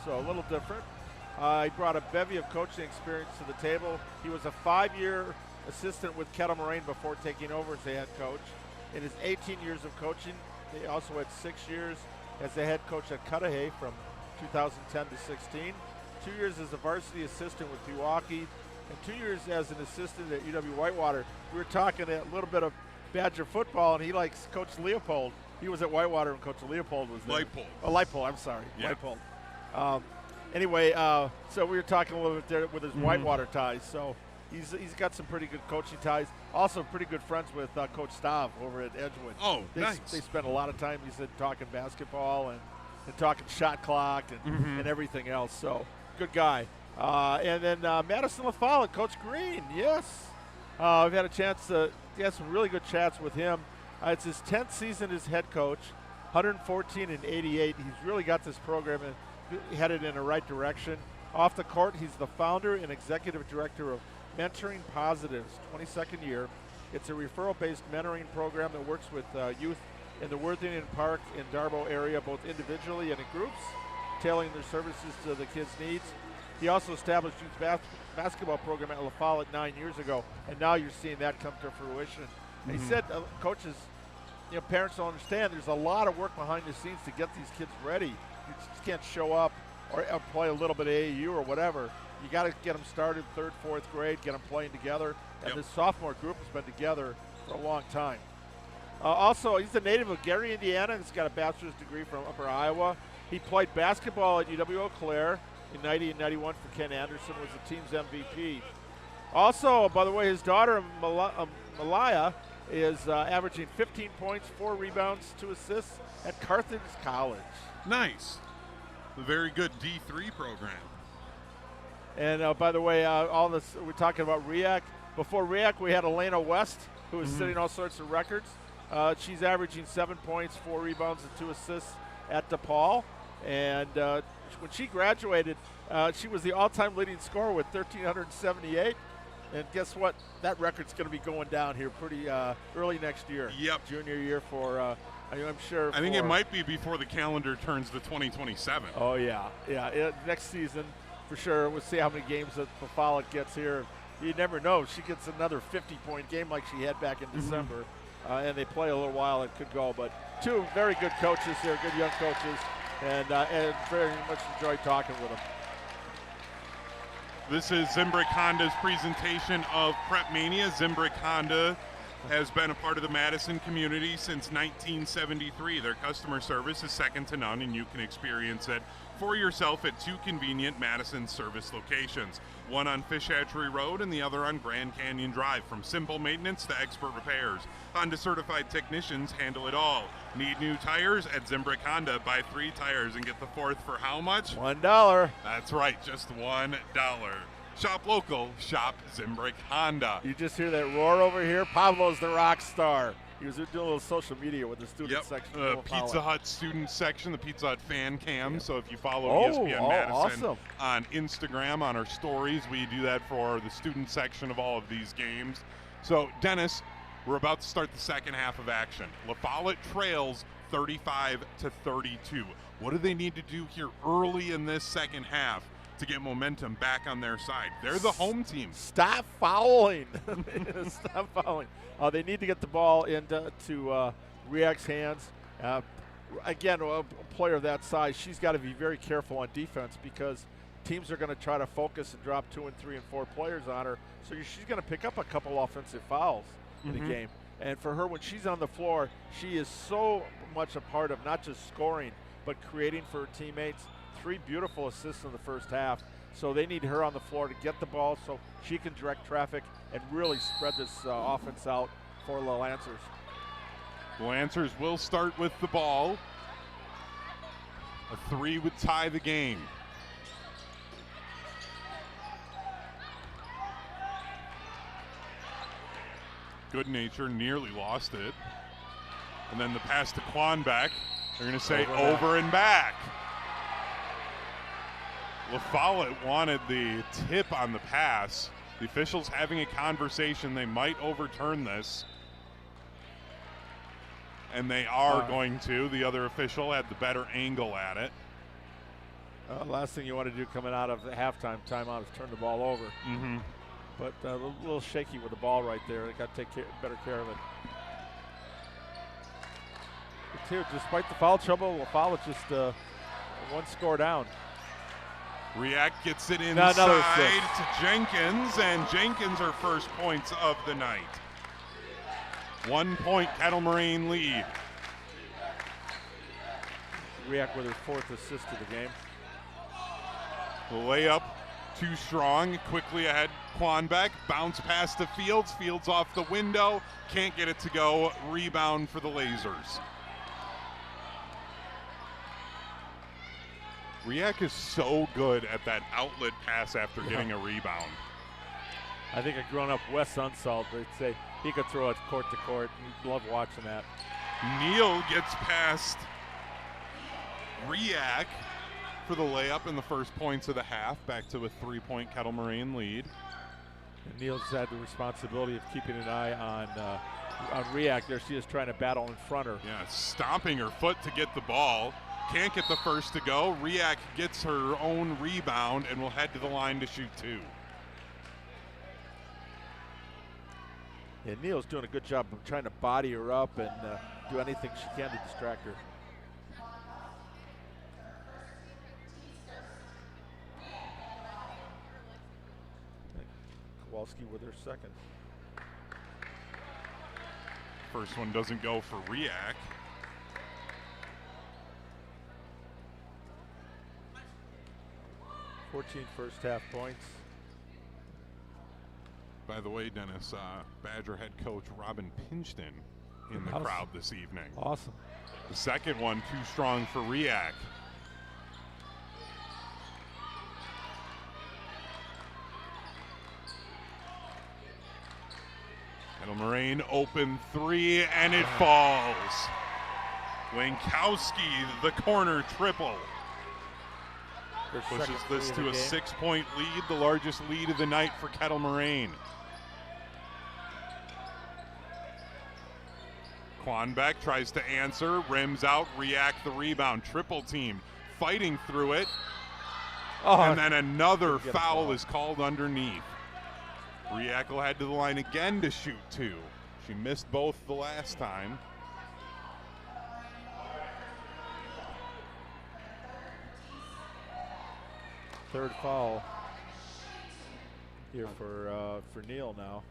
Speaker 2: so a little different. He brought a bevy of coaching experience to the table. He was a 5-year assistant with Kettle Moraine before taking over as the head coach. In his 18 years of coaching, he also had 6 years as the head coach at Cudahy from 2010 to 16, 2 years as a varsity assistant with Pewaukee, and 2 years as an assistant at UW-Whitewater. We were talking a little bit of Badger football, and he likes Coach Leopold. He was at Whitewater when Coach Leopold was there.
Speaker 6: Leipold.
Speaker 2: Oh, Leipold, I'm sorry.
Speaker 6: Yeah.
Speaker 2: Leipold. Anyway, so we were talking a little bit there with his Whitewater ties. So he's got some pretty good coaching ties. Also pretty good friends with Coach Stav over at Edgewood.
Speaker 6: Oh,
Speaker 2: nice. They spent a lot of time, he said, talking basketball and talking shot clock and everything else. So good guy. And then Madison La Follette, Coach Green, yes. We've had a chance to get some really good chats with him. It's his 10th season as head coach, 114 and 88. He's really got this program headed in the right direction. Off the court, he's the founder and executive director of Mentoring Positives, 22nd year. It's a referral-based mentoring program that works with youth in the Worthington Park and Darbo area, both individually and in groups, tailoring their services to the kids' needs. He also established youth basketball program at La Follette 9 years ago, and now you're seeing that come to fruition. And he said, coaches, parents don't understand, there's a lot of work behind the scenes to get these kids ready. You just can't show up or play a little bit of AAU or whatever. You got to get them started 3rd, 4th grade, get them playing together. And this sophomore group has been together for a long time. Also, he's a native of Gary, Indiana. He's got a bachelor's degree from Upper Iowa. He played basketball at UW-Eau Claire in 90 and 91 for Ken Anderson, was the team's MVP. Also, by the way, his daughter, Malaya, is averaging 15 points, 4 rebounds, 2 assists at Carthage College.
Speaker 6: Nice. A very good D3 program.
Speaker 2: And by the way, all this, we're talking about Riak. Before Riak, we had Elena West, who was setting all sorts of records. She's averaging 7 points, 4 rebounds, and 2 assists at DePaul. And when she graduated, she was the all-time leading scorer with 1,378. And guess what? That record's going to be going down here pretty early next year.
Speaker 6: Yep.
Speaker 2: Junior year for, I'm sure.
Speaker 6: I think it might be before the calendar turns to 2027.
Speaker 2: Oh, yeah. Yeah, next season, for sure. We'll see how many games that La Follette gets here. you never know. She gets another 50-point game like she had back in December, and they play a little while, it could go. But two very good coaches here, good young coaches, and very much enjoy talking with them.
Speaker 6: This is Zimbrick Honda's presentation of PrepMania. Zimbrick Honda has been a part of the Madison community since 1973. Their customer service is second to none, and you can experience it for yourself at two convenient Madison service locations, one on Fish Hatchery Road and the other on Grand Canyon Drive. From simple maintenance to expert repairs, Honda certified technicians handle it all. Need new tires? At Zimbrick Honda, buy 3 tires and get the 4th for how much?
Speaker 2: $1.
Speaker 6: That's right, just $1. Shop local, shop Zimbrick Honda.
Speaker 2: You just hear that roar over here? Pablo's the rock star. He was doing a little social media with the student section.
Speaker 6: Pizza Hut student section, the Pizza Hut fan cam. So if you follow ESPN Madison on Instagram, on our stories, we do that for the student section of all of these games. So, Dennis, we're about to start the second half of action. La Follette trails 35-32. What do they need to do here early in this second half to get momentum back on their side? They're the home team.
Speaker 2: Stop fouling. Stop fouling. They need to get the ball into Riak's hands. Again, a player of that size, she's got to be very careful on defense because teams are going to try to focus and drop 2 and 3 and 4 players on her. So she's going to pick up a couple offensive fouls in the game. And for her, when she's on the floor, she is so much a part of not just scoring, but creating for her teammates. 3 beautiful assists in the first half. So they need her on the floor to get the ball so she can direct traffic and really spread this offense out for the Lancers.
Speaker 6: The Lancers will start with the ball. A 3 would tie the game. Good Nature nearly lost it. And then the pass to Quanbeck. They're going to say over and back. La Follette wanted the tip on the pass. The officials having a conversation. They might overturn this. And they are going to. The other official had the better angle at it.
Speaker 2: Last thing you want to do coming out of the halftime timeout is turn the ball over. But a little shaky with the ball right there. They got to take better care of it. But here, despite the foul trouble, La Follette just 1 score down.
Speaker 6: Riak gets it inside to Jenkins, and Jenkins her first points of the night. 1 point Kettle Moraine lead.
Speaker 2: Riak with her 4th assist of the game.
Speaker 6: The layup too strong, quickly ahead Quanbeck, bounce pass to Fields, Fields off the window, can't get it to go, rebound for the Lasers. Riak is so good at that outlet pass after getting a rebound.
Speaker 2: I think growing up West Unsalt, they'd say he could throw it court to court. You'd love watching that.
Speaker 6: Neal gets past Riak for the layup in the first points of the half, back to a 3-point Kettle Moraine lead.
Speaker 2: And Neal's had the responsibility of keeping an eye on Riak. There she is trying to battle in front of her.
Speaker 6: Yeah, stomping her foot to get the ball. Can't get the first to go. Riak gets her own rebound and will head to the line to shoot 2.
Speaker 2: Yeah, Neal's doing a good job of trying to body her up and do anything she can to distract her. Kowalski with her second.
Speaker 6: First one doesn't go for Riak.
Speaker 2: First half points.
Speaker 6: By the way, Dennis, Badger head coach Robin Pinchton in the crowd this evening.
Speaker 2: Awesome.
Speaker 6: The second one too strong for Riak. Kettle Moraine open 3 and it falls. Wankowski, the corner triple. Pushes this to a 6-point lead, the largest lead of the night for Kettle Moraine. Quanbeck tries to answer, rims out, Riak the rebound, triple team, fighting through it. And then another foul is called underneath. Riak will head to the line again to shoot 2. She missed both the last time.
Speaker 2: Third foul here for Neal now.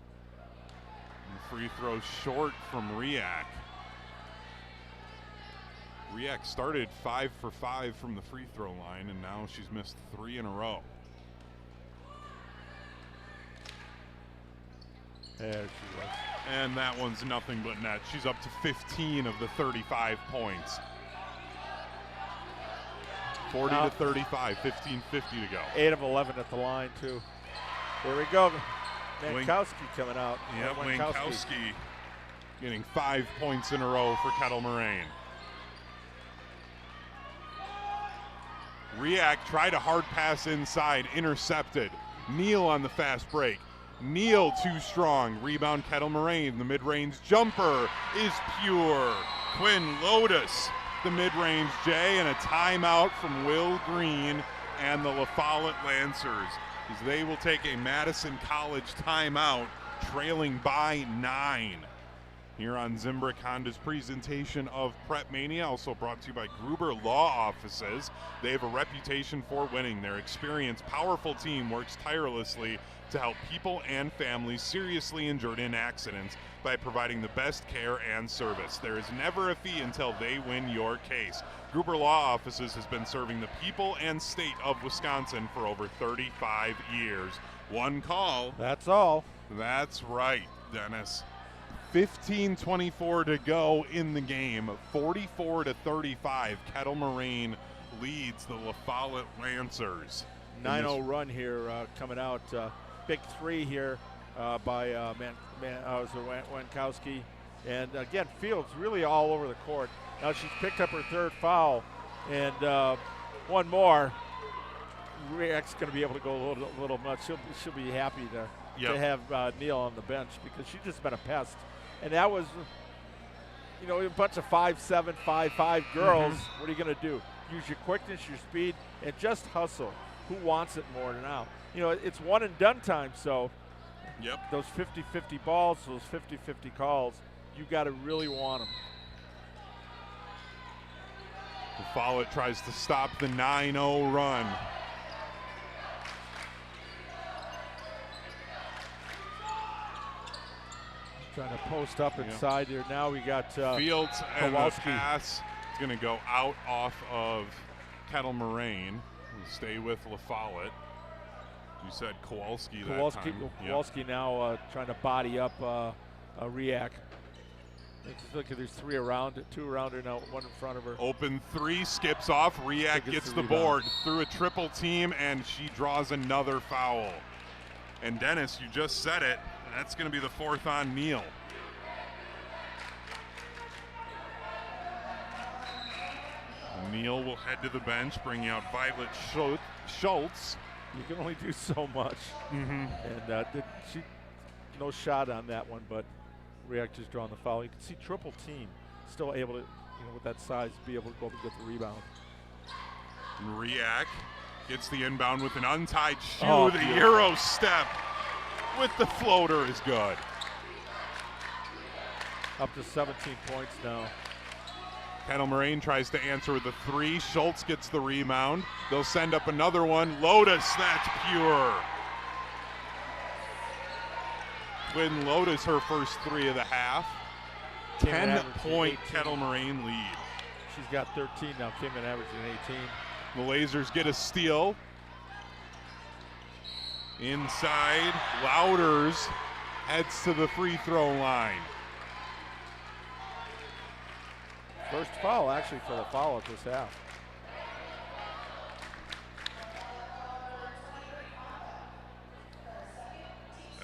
Speaker 6: And free throw short from Riak. Riak started 5 for 5 from the free throw line, and now she's missed 3 in a row.
Speaker 2: There she was.
Speaker 6: And that one's nothing but net. She's up to 15 of the 35 points. 40 to 35, 15:50 to go.
Speaker 2: 8 of 11 at the line, too. There we go. Wankowski coming out.
Speaker 6: Yeah, Wankowski getting 5 points in a row for Kettle Moraine. Riak tried a hard pass inside, intercepted. Neal on the fast break. Neal too strong. Rebound Kettle Moraine. The mid-range jumper is pure. Quinn Lotus, the mid-range J, and a timeout from Will Green and the La Follette Lancers, as they will take a Madison College timeout, trailing by 9. Here on Zimbrick Honda's presentation of PrepMania, also brought to you by Gruber Law Offices. They have a reputation for winning. Their experienced, powerful team works tirelessly to help people and families seriously injured in accidents by providing the best care and service. There is never a fee until they win your case. Gruber Law Offices has been serving the people and state of Wisconsin for over 35 years. One call.
Speaker 2: That's all.
Speaker 6: That's right, Dennis. 15:24 to go in the game. 44 to 35. Kettle Moraine leads the La Follette Lancers.
Speaker 2: 9-0 run here coming out. Big 3 here by Wankowski. And again, Fields really all over the court. Now she's picked up her 3rd foul. And one more. Riak's going to be able to go a little nuts. She'll be happy to have Neal on the bench, because she's just been a pest. And that was, a bunch of 5'7", 5'5" girls. What are you going to do? Use your quickness, your speed, and just hustle. Who wants it more now? It's one and done time, so those 50-50 balls, those 50-50 calls, you got to really want them.
Speaker 6: La Follette tries to stop the 9-0 run.
Speaker 2: Trying to post up inside here. Now we got
Speaker 6: Fields, and the
Speaker 2: Kowalski.
Speaker 6: pass is going to go out off of Kettle Moraine. We'll stay with La Follette. You said Kowalski that time.
Speaker 2: Kowalski now trying to body up Riak. Look at there's 3 around, 2 around her now, 1 in front of her.
Speaker 6: Open 3, skips off. Riak gets the board through a triple team, and she draws another foul. And Dennis, you just said it. That's going to be the 4th on Neal. Neal will head to the bench, bringing out Violet Schultz.
Speaker 2: You can only do so much. And she no shot on that one, but Riak just drawing the foul. You can see triple team, still able to, with that size, be able to go up and get the rebound.
Speaker 6: Riak gets the inbound with an untied shoe. The Euro step with the floater is good.
Speaker 2: Up to 17 points now.
Speaker 6: Kettle Moraine tries to answer with a 3. Schultz gets the rebound. They'll send up another one. Lotus, that's pure. Quinn Lotus, her first 3 of the half. 10-point Kettle Moraine lead.
Speaker 2: She's got 13 now, came in averaging 18.
Speaker 6: The Lasers get a steal. Inside, Louders heads to the free throw line.
Speaker 2: First foul, actually, for the foul at this half.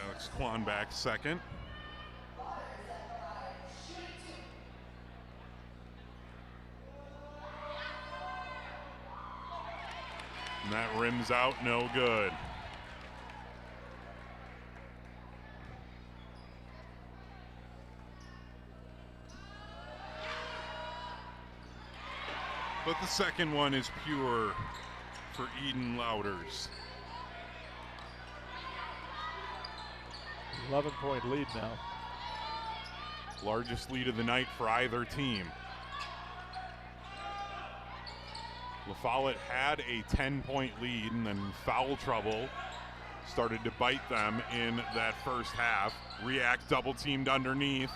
Speaker 6: Alex Quanbeck second. And that rims out, no good. But the second one is pure for Eden Louders.
Speaker 2: 11-point lead now.
Speaker 6: Largest lead of the night for either team. La Follette had a 10-point lead, and then foul trouble started to bite them in that first half. Riak double-teamed underneath.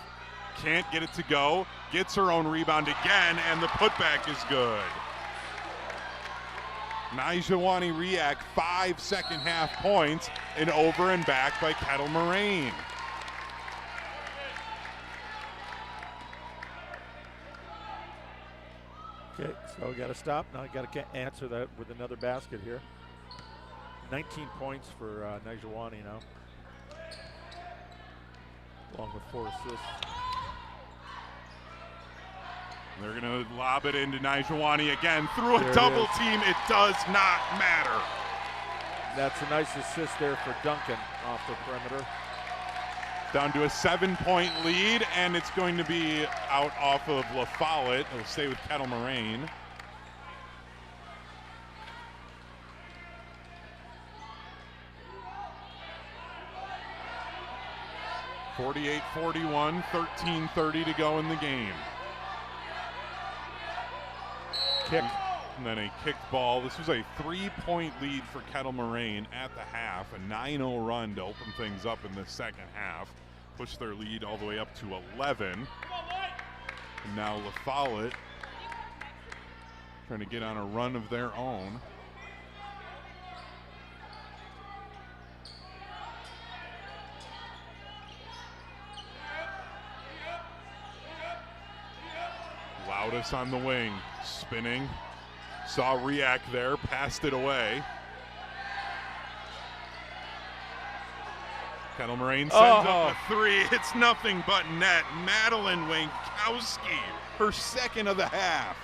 Speaker 6: Can't get it to go. Gets her own rebound again, and the putback is good. Nyajuacni Riak, 5 second-half points, and over and back by Kettle Moraine.
Speaker 2: Okay, so we got to stop. Now I got to answer that with another basket here. 19 points for Nyajuacni now, along with 4 assists.
Speaker 6: They're going to lob it into Nyajuacni again through a double team. It does not matter.
Speaker 2: That's a nice assist there for Duncan off the perimeter.
Speaker 6: Down to a 7-point lead, and it's going to be out off of La Follette. It'll stay with Kettle Moraine. (48-41), 13:30 to go in the game.
Speaker 2: Kick.
Speaker 6: And then a kicked ball. This was a 3-point lead for Kettle Moraine at the half. A 9-0 run to open things up in the second half. Push their lead all the way up to 11. And now La Follette trying to get on a run of their own. Loudest on the wing, spinning. Saw Riak there, passed it away. Kettle Moraine sends up a 3. It's nothing but net. Madeline Wankowski, her second of the half.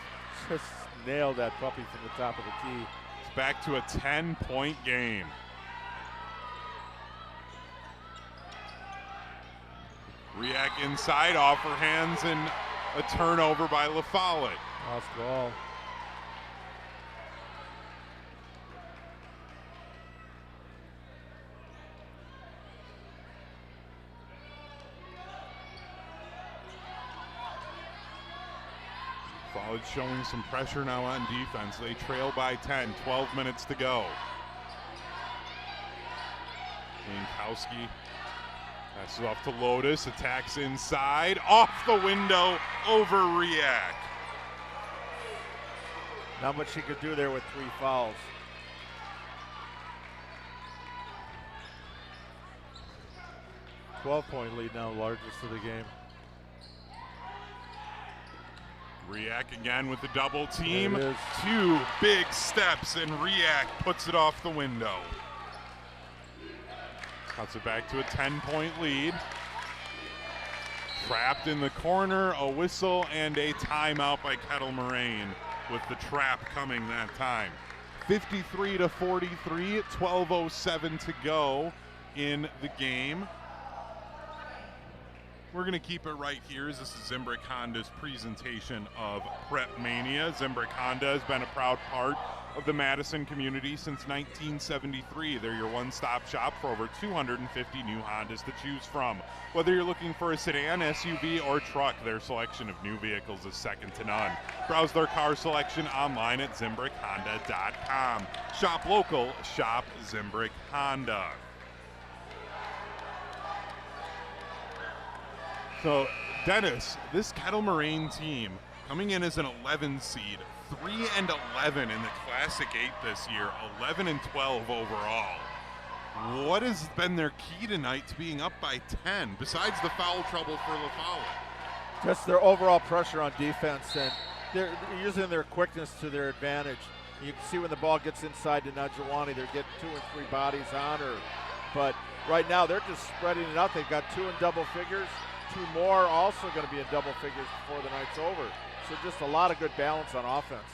Speaker 2: Just nailed that puppy from the top of the key.
Speaker 6: It's back to a 10-point game. Riak inside, off her hands, and a turnover by La Follette.
Speaker 2: Lost ball.
Speaker 6: Follette showing some pressure now on defense. They trail by 10, 12 minutes to go. Wankowski passes off to Lotus, attacks inside, off the window, over Riak.
Speaker 2: Not much he could do there with 3 fouls. .12-point lead now, largest of the game.
Speaker 6: Riak again with the double team. 2 big steps, and Riak puts it off the window. Cuts it back to a 10-point lead. Trapped in the corner, a whistle, and a timeout by Kettle Moraine, with the trap coming that time. 53-43, 12:07 to go in the game. We're going to keep it right here as this is Zimbrick Honda's presentation of PrepMania. Zimbrick Honda has been a proud part of the Madison community since 1973. They're your one-stop shop for over 250 new Hondas to choose from. Whether you're looking for a sedan, SUV, or truck, their selection of new vehicles is second to none. Browse their car selection online at ZimbrickHonda.com. Shop local, shop Zimbrick Honda. So, Dennis, this Kettle Moraine team coming in as an 11 seed, 3-11 in the Classic 8 this year, 11-12 overall. What has been their key tonight to being up by 10, besides the foul trouble for La Follette?
Speaker 2: Just their overall pressure on defense, and they're using their quickness to their advantage. You can see when the ball gets inside to Nyajuacni, they're getting 2 and 3 bodies on her. But right now, they're just spreading it out. They've got 2 in double figures. 2 more also going to be in double figures before the night's over. So just a lot of good balance on offense.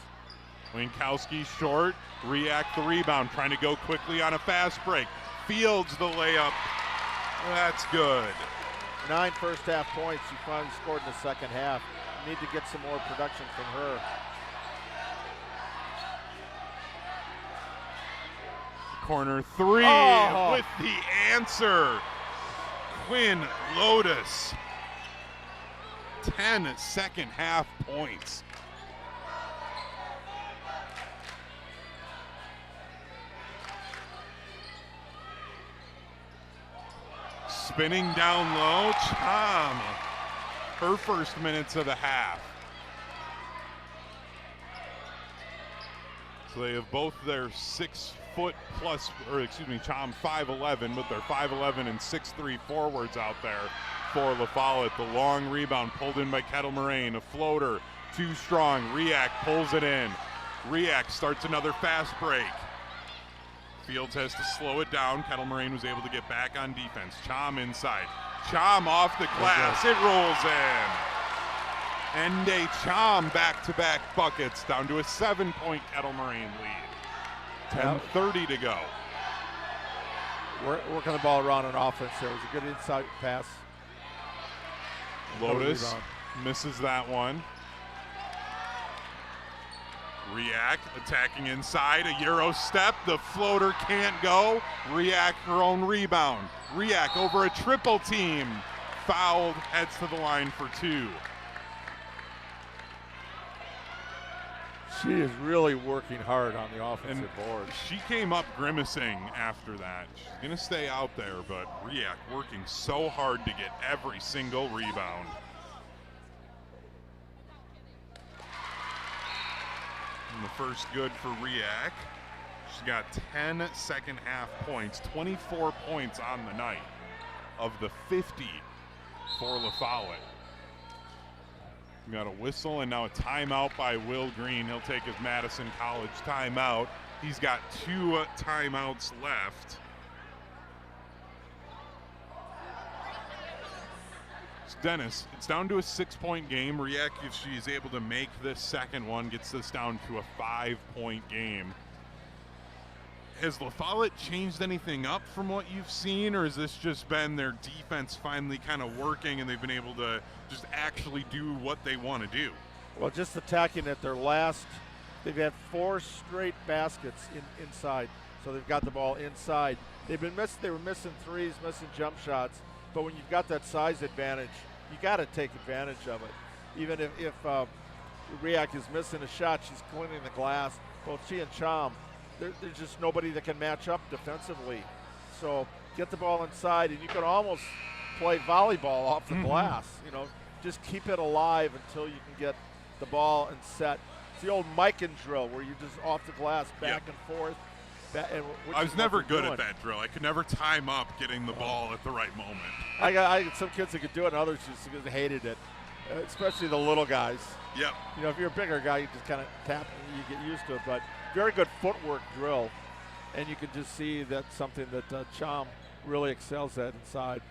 Speaker 6: Wankowski short, Riak the rebound, trying to go quickly on a fast break. Fields the layup. That's good.
Speaker 2: 9 first-half points. She finally scored in the second half. Need to get some more production from her.
Speaker 6: Corner 3 with the answer. Twin Lotus. 10 second half points. Spinning down low, Cham. Her first minutes of the half. So they have both their 6 foot plus, or excuse me, Cham 5'11", but they're 5'11" and 6'3" forwards out there for La Follette. The long rebound pulled in by Kettle Moraine. A floater, too strong. Riak pulls it in. Riak starts another fast break. Fields has to slow it down. Kettle Moraine was able to get back on defense. Cham inside. Cham off the glass. It rolls in. Ende Cham back-to-back buckets, down to a 7-point Kettle Moraine lead. 10:30 to go.
Speaker 2: Working the ball around on offense there. It was a good inside pass.
Speaker 6: Lotus misses that one. Riak attacking inside, a Euro step, the floater can't go. Riak her own rebound. Riak over a triple team. Fouled, heads to the line for 2.
Speaker 2: She is really working hard on the offensive board.
Speaker 6: She came up grimacing after that. She's gonna stay out there, but Riak working so hard to get every single rebound. And the first good for Riak. She's got 10 second half points, 24 points on the night of the 50 for La Follette. We got a whistle and now a timeout by Will Green. He'll take his Madison College timeout. He's got 2 timeouts left. Dennis, it's down to a 6-point game. Riak, if she's able to make this second one, gets this down to a 5-point game. Has La Follette changed anything up from what you've seen, or has this just been their defense finally kind of working and they've been able to just actually do what they want to do?
Speaker 2: Well, just attacking at their last, they've had 4 straight baskets inside, so they've got the ball inside. They were missing threes, missing jump shots, but when you've got that size advantage, you got to take advantage of it. Even if Riak is missing a shot, she's cleaning the glass. Both she and Cham, there's just nobody that can match up defensively. So get the ball inside, and you can almost play volleyball off the glass. You know, just keep it alive until you can get the ball and set. It's the old Mikan drill where you just off the glass, back and forth.
Speaker 6: I was never good at that drill. I could never time up getting the ball at the right moment.
Speaker 2: I got some kids that could do it, and others just hated it, especially the little guys.
Speaker 6: Yep.
Speaker 2: You know, if you're a bigger guy, you just kind of tap and you get used to it. But very good footwork drill, and you can just see that's something that Cham really excels at inside.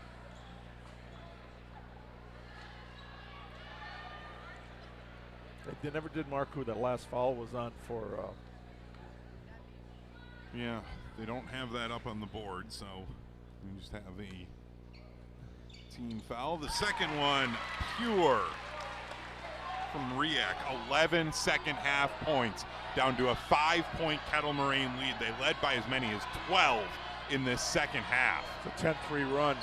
Speaker 2: They never did mark who that last foul was on for.
Speaker 6: Yeah, they don't have that up on the board, so we just have a team foul. The second one, pure from Riak. 11 second half points, down to a 5-point Kettle Moraine lead. They led by as many as 12 in this second half.
Speaker 2: It's a 10-3 run.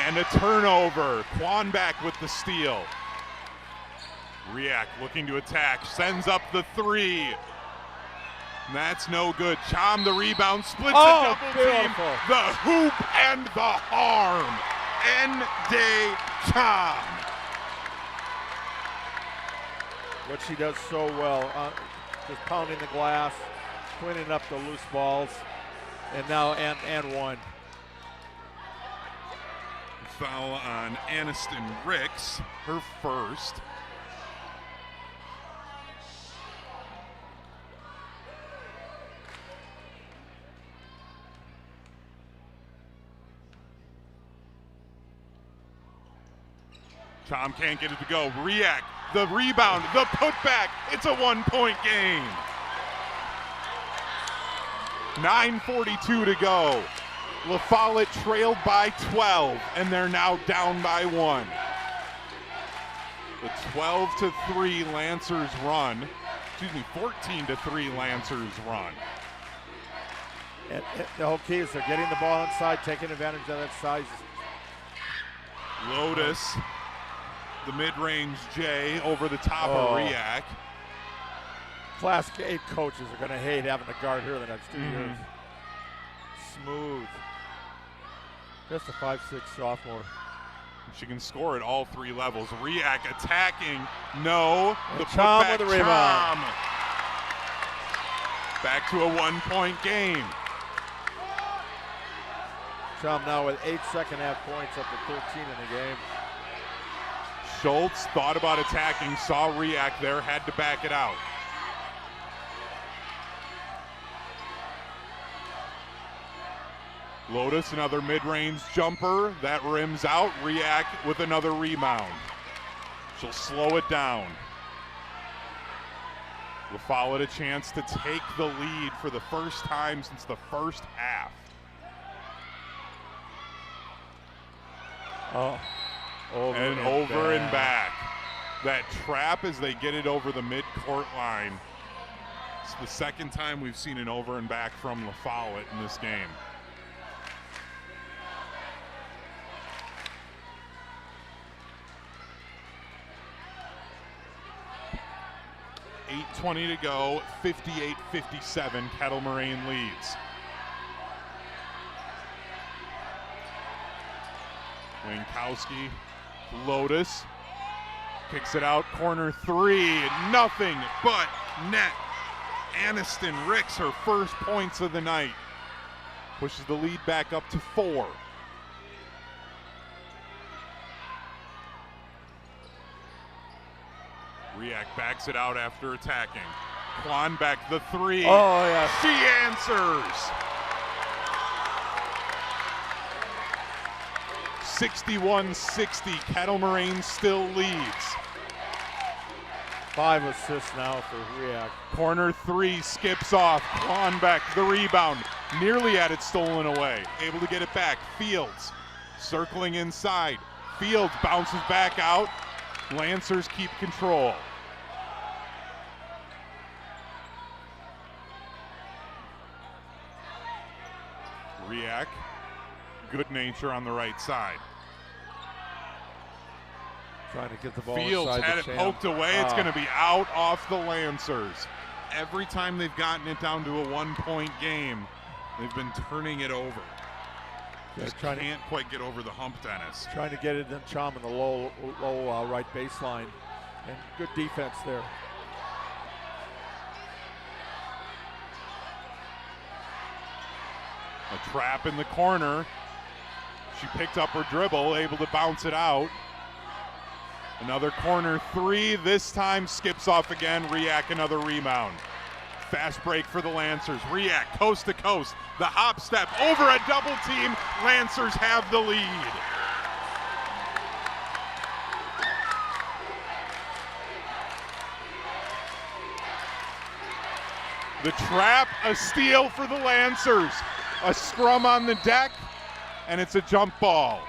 Speaker 6: And a turnover. Quanbeck with the steal. Riak looking to attack, sends up the 3. And that's no good. Cham the rebound, splits a double team. The hoop and the arm. Ende Cham.
Speaker 2: What she does so well, just pounding the glass, cleaning up the loose balls, and now and one.
Speaker 6: Foul on Aniston Ricks, her first. Cham can't get it to go. Riak, the rebound, the putback. It's a 1-point game. 9:42 to go. La Follette trailed by 12, and they're now down by 1. The 12-3 Lancers run, 14-3 Lancers run.
Speaker 2: And the whole key is they're getting the ball inside, taking advantage of that size.
Speaker 6: Lotus, the mid-range J over the top of Riak.
Speaker 2: Class 8 coaches are going to hate having to guard her the next 2 years. Smooth. Just a 5'6" sophomore.
Speaker 6: She can score at all 3 levels. Riak attacking. No. The
Speaker 2: Cham
Speaker 6: putback.
Speaker 2: with the rebound.
Speaker 6: Cham. Back to a 1-point game.
Speaker 2: Cham now with 8 second-half points, up to 13 in the game.
Speaker 6: Schultz thought about attacking, saw Riak there, had to back it out. Lotus, another mid-range jumper. That rims out. Riak with another rebound. She'll slow it down. La Follette a chance to take the lead for the first time since the first half. Over and back. That trap as they get it over the mid-court line. It's the second time we've seen an over and back from La Follette in this game. .8:20 to go, 58-57, Kettle Moraine leads. Winkowski, Lotus, kicks it out, corner 3, nothing but net. Aniston Ricks, her first points of the night, pushes the lead back up to 4. Riak backs it out after attacking. Quanbeck the 3.
Speaker 2: Oh, yeah.
Speaker 6: She answers. 61-60. Kettle Moraine still leads.
Speaker 2: 5 assists now for Riak.
Speaker 6: Corner 3 skips off. Quanbeck the rebound. Nearly had it stolen away. Able to get it back. Fields circling inside. Fields bounces back out. Lancers keep control. Riak, good nature on the right side.
Speaker 2: Trying to get the ball
Speaker 6: Fields
Speaker 2: inside
Speaker 6: had
Speaker 2: the
Speaker 6: it
Speaker 2: Cham.
Speaker 6: poked away. It's going to be out off the Lancers. Every time they've gotten it down to a 1-point game, they've been turning it over. Just can't quite get over the hump, Dennis.
Speaker 2: Trying to get it in Cham in the low right baseline. And good defense there.
Speaker 6: A trap in the corner. She picked up her dribble, able to bounce it out. Another corner 3, this time skips off again. Riak another rebound. Fast break for the Lancers. Riak coast to coast. The hop step over a double team. Lancers have the lead. The trap, a steal for the Lancers. A scrum on the deck, and it's a jump ball.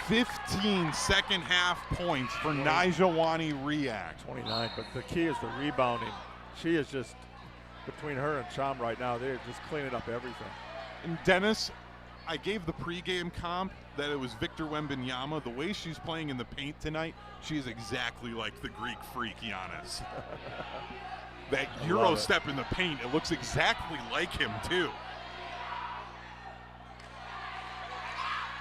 Speaker 6: 15 second half points for Nyajuacni Riak.
Speaker 2: 29, but the key is the rebounding. She is just, between her and Cham right now, they're just cleaning up everything.
Speaker 6: And Dennis, I gave the pregame comp that it was Victor Wembanyama. The way she's playing in the paint tonight, she is exactly like the Greek freak Giannis. That Euro step in the paint, it looks exactly like him too.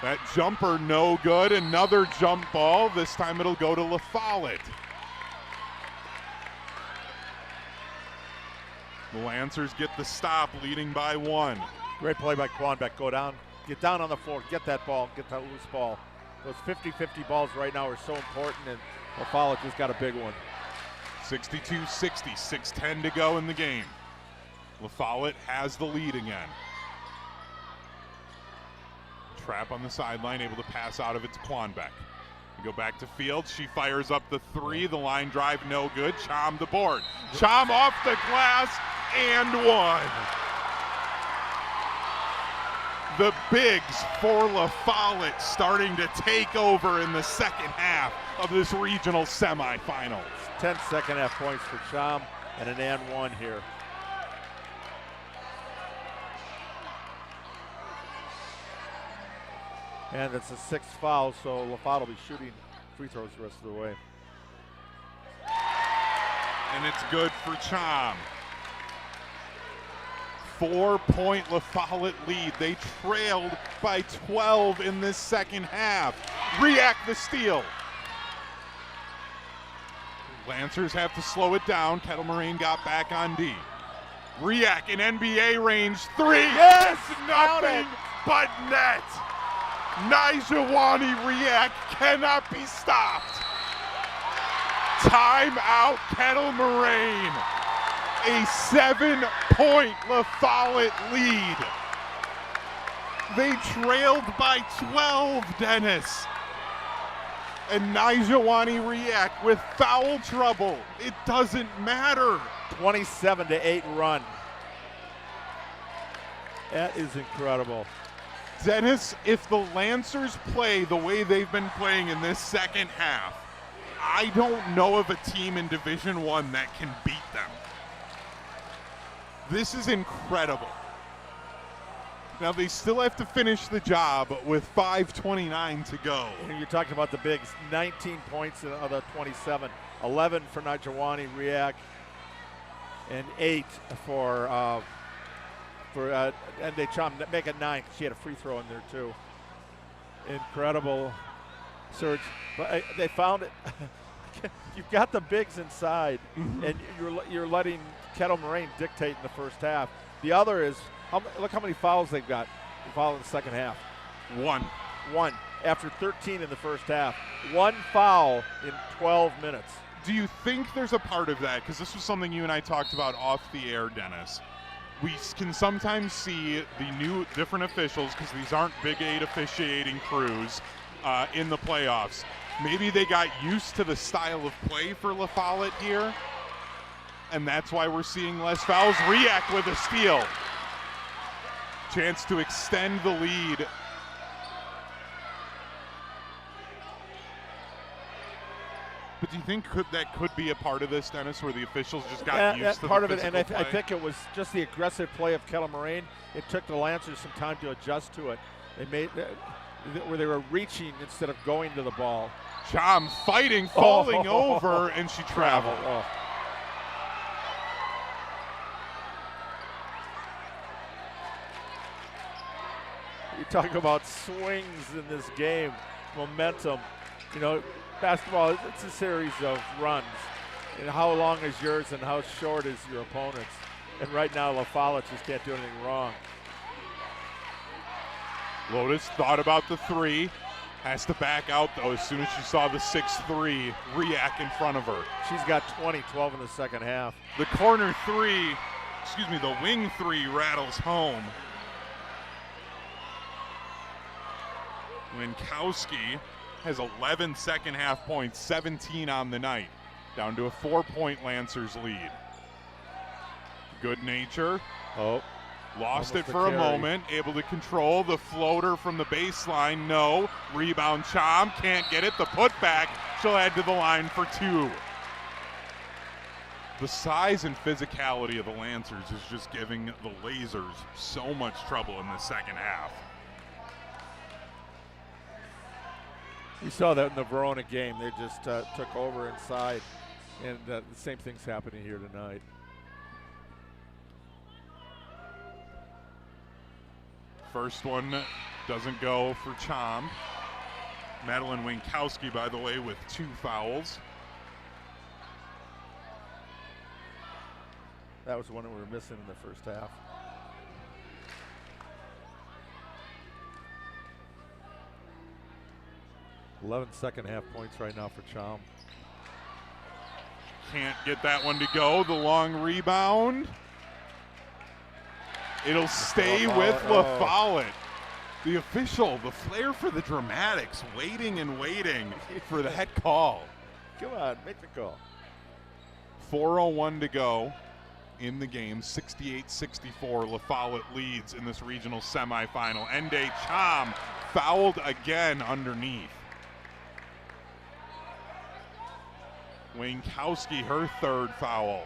Speaker 6: That jumper no good, another jump ball. This time it'll go to La Follette. The Lancers get the stop, leading by 1.
Speaker 2: Great play by Quanbeck. Go down, get down on the floor, get that ball, get that loose ball. Those 50-50 balls right now are so important, and La Follette just got a big one.
Speaker 6: 62-60, 6:10 to go in the game. La Follette has the lead again. Trap on the sideline, able to pass out of it to Quanbeck. We go back to Fields. She fires up the 3. The line drive no good. Cham the board. Cham off the glass and 1. The bigs for La Follette starting to take over in the second half of this regional semifinals.
Speaker 2: 10 second half points for Cham and an and 1 here. And it's a 6th foul, so La Follette will be shooting free throws the rest of the way.
Speaker 6: And it's good for Cham. 4-point La Follette lead. They trailed by 12 in this second half. Riak the steal. Lancers have to slow it down. Kettle Moraine got back on D. Riak in NBA range 3. Yes! Nothing but net. Nyajuacni Riak cannot be stopped. Timeout Kettle Moraine. A 7-point La Follette lead. They trailed by 12, Dennis. And Nyajuacni Riak with foul trouble. It doesn't matter.
Speaker 2: 27-8 run. That is incredible.
Speaker 6: Dennis, if the Lancers play the way they've been playing in this second half, I don't know of a team in Division I that can beat them. This is incredible. Now they still have to finish the job with 5:29 to go.
Speaker 2: And you talked about the bigs, 19 points of the 27, 11 for Nyajuacni Riak, and 8 for Cham. Make it 9. She had a free throw in there too. Incredible surge. But they found it. You've got the bigs inside, and you're letting Kettle Moraine dictate in the first half. The other is, look how many fouls they've got. Foul in the second half.
Speaker 6: One.
Speaker 2: After 13 in the first half. 1 foul in 12 minutes.
Speaker 6: Do you think there's a part of that? Because this was something you and I talked about off the air, Dennis. We can sometimes see the new different officials, because these aren't Big 8 officiating crews in the playoffs. Maybe they got used to the style of play for La Follette here, and that's why we're seeing less fouls. Riak with a steal. Chance to extend the lead. But do you think that could be a part of this, Dennis, where the officials just got used to
Speaker 2: part
Speaker 6: the
Speaker 2: of it, and
Speaker 6: physical
Speaker 2: I
Speaker 6: play?
Speaker 2: think it was just the aggressive play of Kettle Moraine. It took the Lancers some time to adjust to it. They made where they were reaching instead of going to the ball.
Speaker 6: Cham fighting, falling over, and she traveled.
Speaker 2: You talk about swings in this game, momentum. You know, basketball, it's a series of runs. And how long is yours and how short is your opponent's? And right now, La Follette just can't do anything wrong.
Speaker 6: Lotus thought about the 3. Has to back out, though, as soon as she saw the 6-3 Riak in front of her.
Speaker 2: She's got 12 in the second half.
Speaker 6: The corner 3, the wing 3 rattles home. Winkowski has 11 second half points, 17 on the night. Down to a 4-point Lancers lead. Good nature. Lost it for a moment, able to control the floater from the baseline. No. Rebound Cham, can't get it. The putback, she'll head to the line for 2. The size and physicality of the Lancers is just giving the Lasers so much trouble in the second half.
Speaker 2: You saw that in the Verona game. They just took over inside, and the same thing's happening here tonight.
Speaker 6: First one doesn't go for Cham. Madeline Winkowski, by the way, with 2 fouls.
Speaker 2: That was the one that we were missing in the first half. $11 second half points right now for Cham.
Speaker 6: Can't get that one to go. The long rebound. It'll stay with La Follette. The official, the flair for the dramatics, waiting and waiting for that call.
Speaker 2: Come on, make the call.
Speaker 6: 4:01 to go in the game. 68-64. La Follette leads in this regional semifinal. Ende Cham fouled again underneath. Winkowski, her 3rd foul.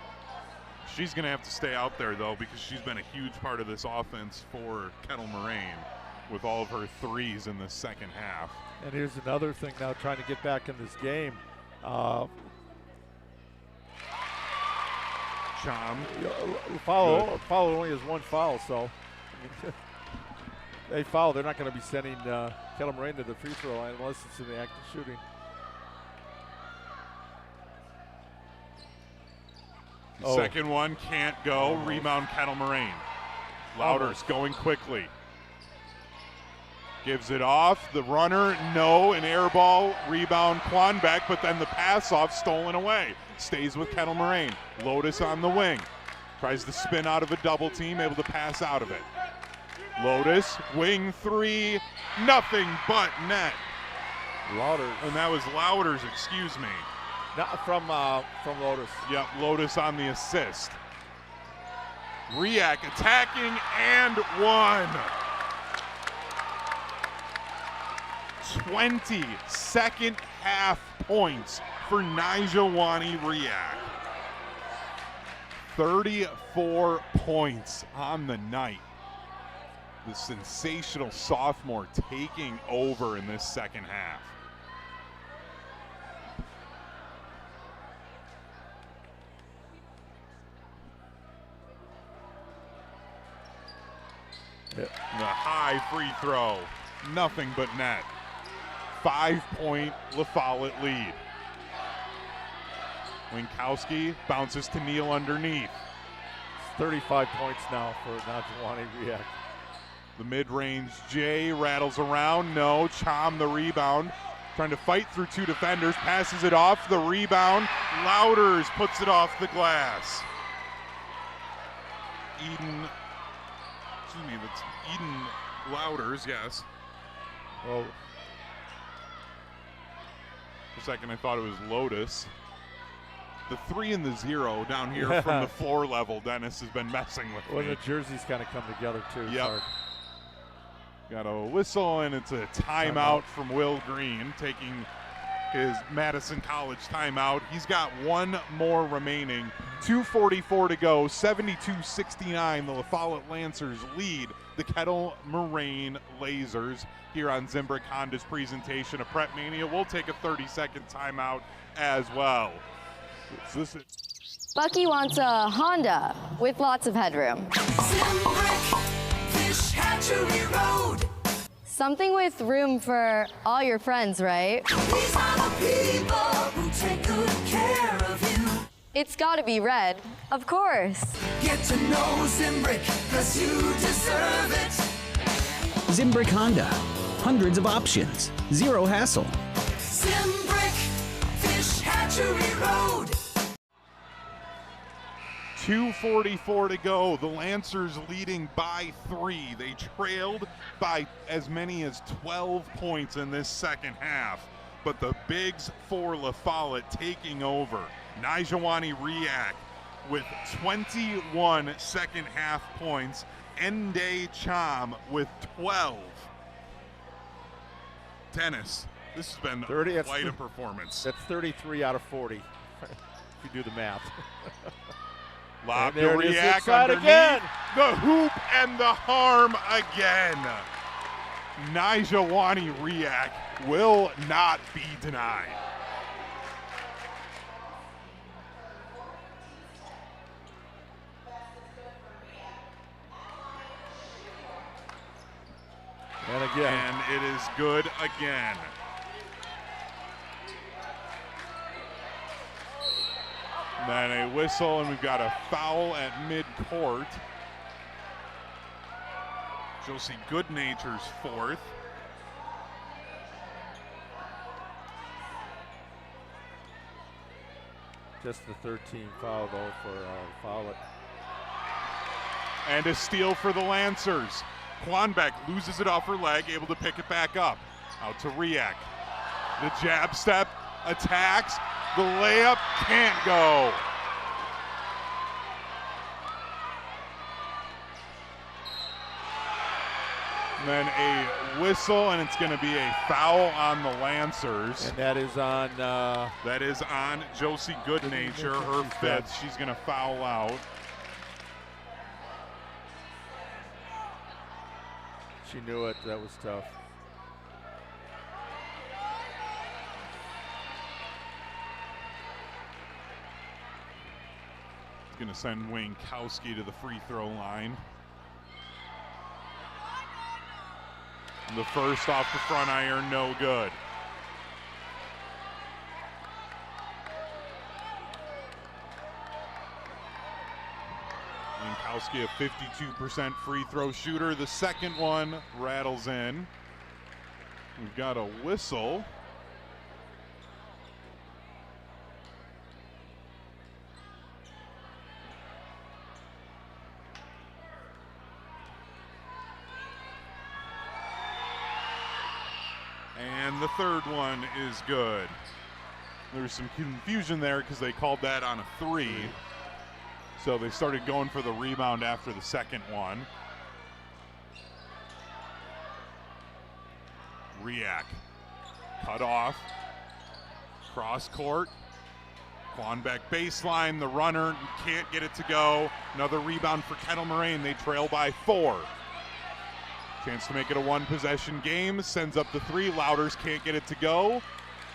Speaker 6: She's going to have to stay out there, though, because she's been a huge part of this offense for Kettle Moraine. with all of her threes in the second half.
Speaker 2: And here's another thing now, trying to get back in this game.
Speaker 6: Cham.
Speaker 2: Foul only has one foul, so they foul. They're not going to be sending Kettle Moraine to the free throw line unless it's in the act of shooting.
Speaker 6: Second one can't go. Rebound Kettle Moraine. Louders going quickly. Gives it off. The runner, no. An air ball. Rebound Quanbeck, but then the pass off stolen away. Stays with Kettle Moraine. Lotus on the wing. Tries to spin out of a double team, able to pass out of it. Lotus, wing three. Nothing but net.
Speaker 2: Louders.
Speaker 6: And that was Louders, excuse me.
Speaker 2: Not from Lotus.
Speaker 6: Yep, Lotus on the assist. Riak attacking and one. 20 second half points for Nyajuacni Riak. 34 points on the night. The sensational sophomore taking over in this second half. The high free throw, nothing but net. 5-point La Follette lead. Winkowski bounces to Neal underneath.
Speaker 2: It's 35 points now for Nyajuacni Riak.
Speaker 6: The mid-range J rattles around, no. Cham the rebound, trying to fight through two defenders, passes it off, the rebound. Louders puts it off the glass. That's Eden Louders, yes.
Speaker 2: Well,
Speaker 6: for a second I thought it was Lotus. The 3 and the 0 down here from the floor level, Dennis has been messing with me.
Speaker 2: Well, the jerseys kind of come together too.
Speaker 6: Yep. Got a whistle, and it's a timeout from Will Green, taking his Madison College timeout. He's got one more remaining. 2:44 to go, 72-69. The La Follette Lancers lead the Kettle Moraine Lasers here on Zimbrick Honda's presentation of PrepMania. We'll take a 30-second timeout as well.
Speaker 12: Bucky wants a Honda with lots of headroom.
Speaker 5: Zimbrick, Fish Hatchery Road.
Speaker 12: Something with room for all your friends, right?
Speaker 5: These are the people who take good care of you.
Speaker 12: It's gotta be red, of course.
Speaker 5: Get to know Zimbrick, 'cause you deserve it.
Speaker 13: Zimbrick Honda. Hundreds of options. Zero hassle.
Speaker 5: Zimbrick, Fish Hatchery Road.
Speaker 6: 2:44 to go. The Lancers leading by 3. They trailed by as many as 12 points in this second half. But the bigs for La Follette taking over. Nyajuacni Riak with 21 second half points. Ende Cham with 12. Dennis, this has been quite a performance.
Speaker 2: That's 33 out of 40, if you do the math.
Speaker 6: Lob to Riak underneath.
Speaker 2: Again.
Speaker 6: The hoop and the harm again. Nyajuacni Riak will not be denied.
Speaker 2: And again.
Speaker 6: And it is good again. Then a whistle, and we've got a foul at midcourt. Josie Goodnature's fourth.
Speaker 2: Just the 13 foul, though, for Follette.
Speaker 6: And a steal for the Lancers. Quanbeck loses it off her leg, able to pick it back up. Out to Riak. The jab step, attacks. The layup can't go. And then a whistle, and it's going to be a foul on the Lancers.
Speaker 2: And that is on
Speaker 6: Josie Goodnature, her fifth. She's going to foul out.
Speaker 2: She knew it. That was tough.
Speaker 6: He's going to send Winkowski to the free throw line. The first off the front iron, no good. Winkowski, a 52% free throw shooter. The second one rattles in. We've got a whistle. And the third one is good. There's some confusion there because they called that on a 3. So they started going for the rebound after the second one. Riak cut off. Cross court. Quanbeck baseline. The runner can't get it to go. Another rebound for Kettle Moraine. They trail by 4. Chance to make it a 1-possession game. Sends up the 3. Louders can't get it to go.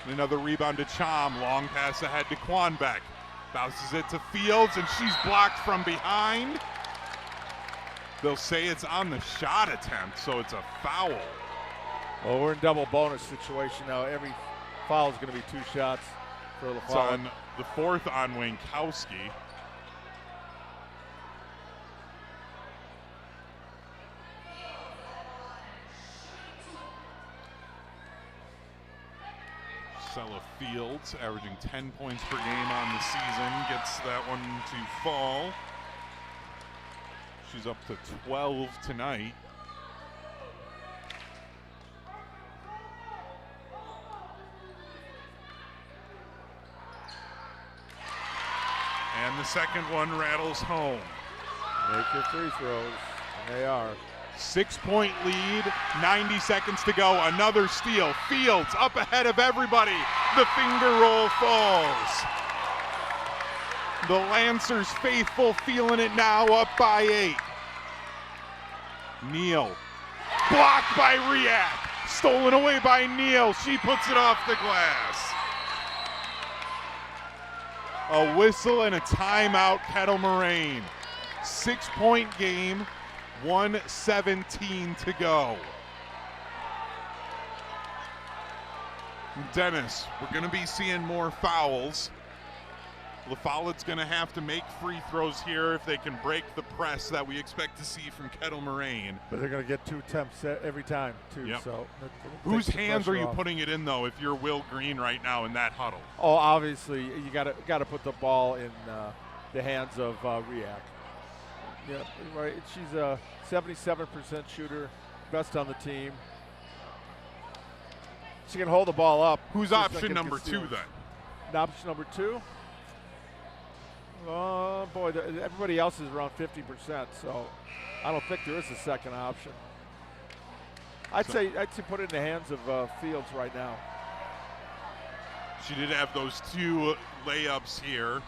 Speaker 6: And another rebound to Cham. Long pass ahead to Quanbeck. Bounces it to Fields, and she's blocked from behind. They'll say it's on the shot attempt, so it's a foul.
Speaker 2: Well, we're in double bonus situation now. Every foul is going to be 2 shots for La Follette.
Speaker 6: It's on the 4th on Winkowski. Jacela Fields, averaging 10 points per game on the season, gets that one to fall. She's up to 12 tonight. And the second one rattles home.
Speaker 2: Make your free throws, and they are.
Speaker 6: 6-point lead, 90 seconds to go. Another steal. Fields up ahead of everybody. The finger roll falls. The Lancers faithful feeling it now, up by 8. Neal, blocked by Riak. Stolen away by Neal. She puts it off the glass. A whistle and a timeout, Kettle Moraine. 6-point game. 1:17 to go. Dennis, we're going to be seeing more fouls. La Follette's going to have to make free throws here if they can break the press that we expect to see from Kettle Moraine.
Speaker 2: But they're going to get 2 attempts every time, too.
Speaker 6: Yep.
Speaker 2: So
Speaker 6: whose hands are you
Speaker 2: off.
Speaker 6: putting it in, though, if you're Will Green right now in that huddle?
Speaker 2: Oh, obviously, you got to put the ball in the hands of Riak. Yeah, right. She's a 77% shooter, best on the team. She can hold the ball up.
Speaker 6: Who's option number 2 then?
Speaker 2: Option number 2? Oh boy, everybody else is around 50%, so I don't think there is a second option. I'd say put it in the hands of Fields right now.
Speaker 6: She did have those 2 layups here.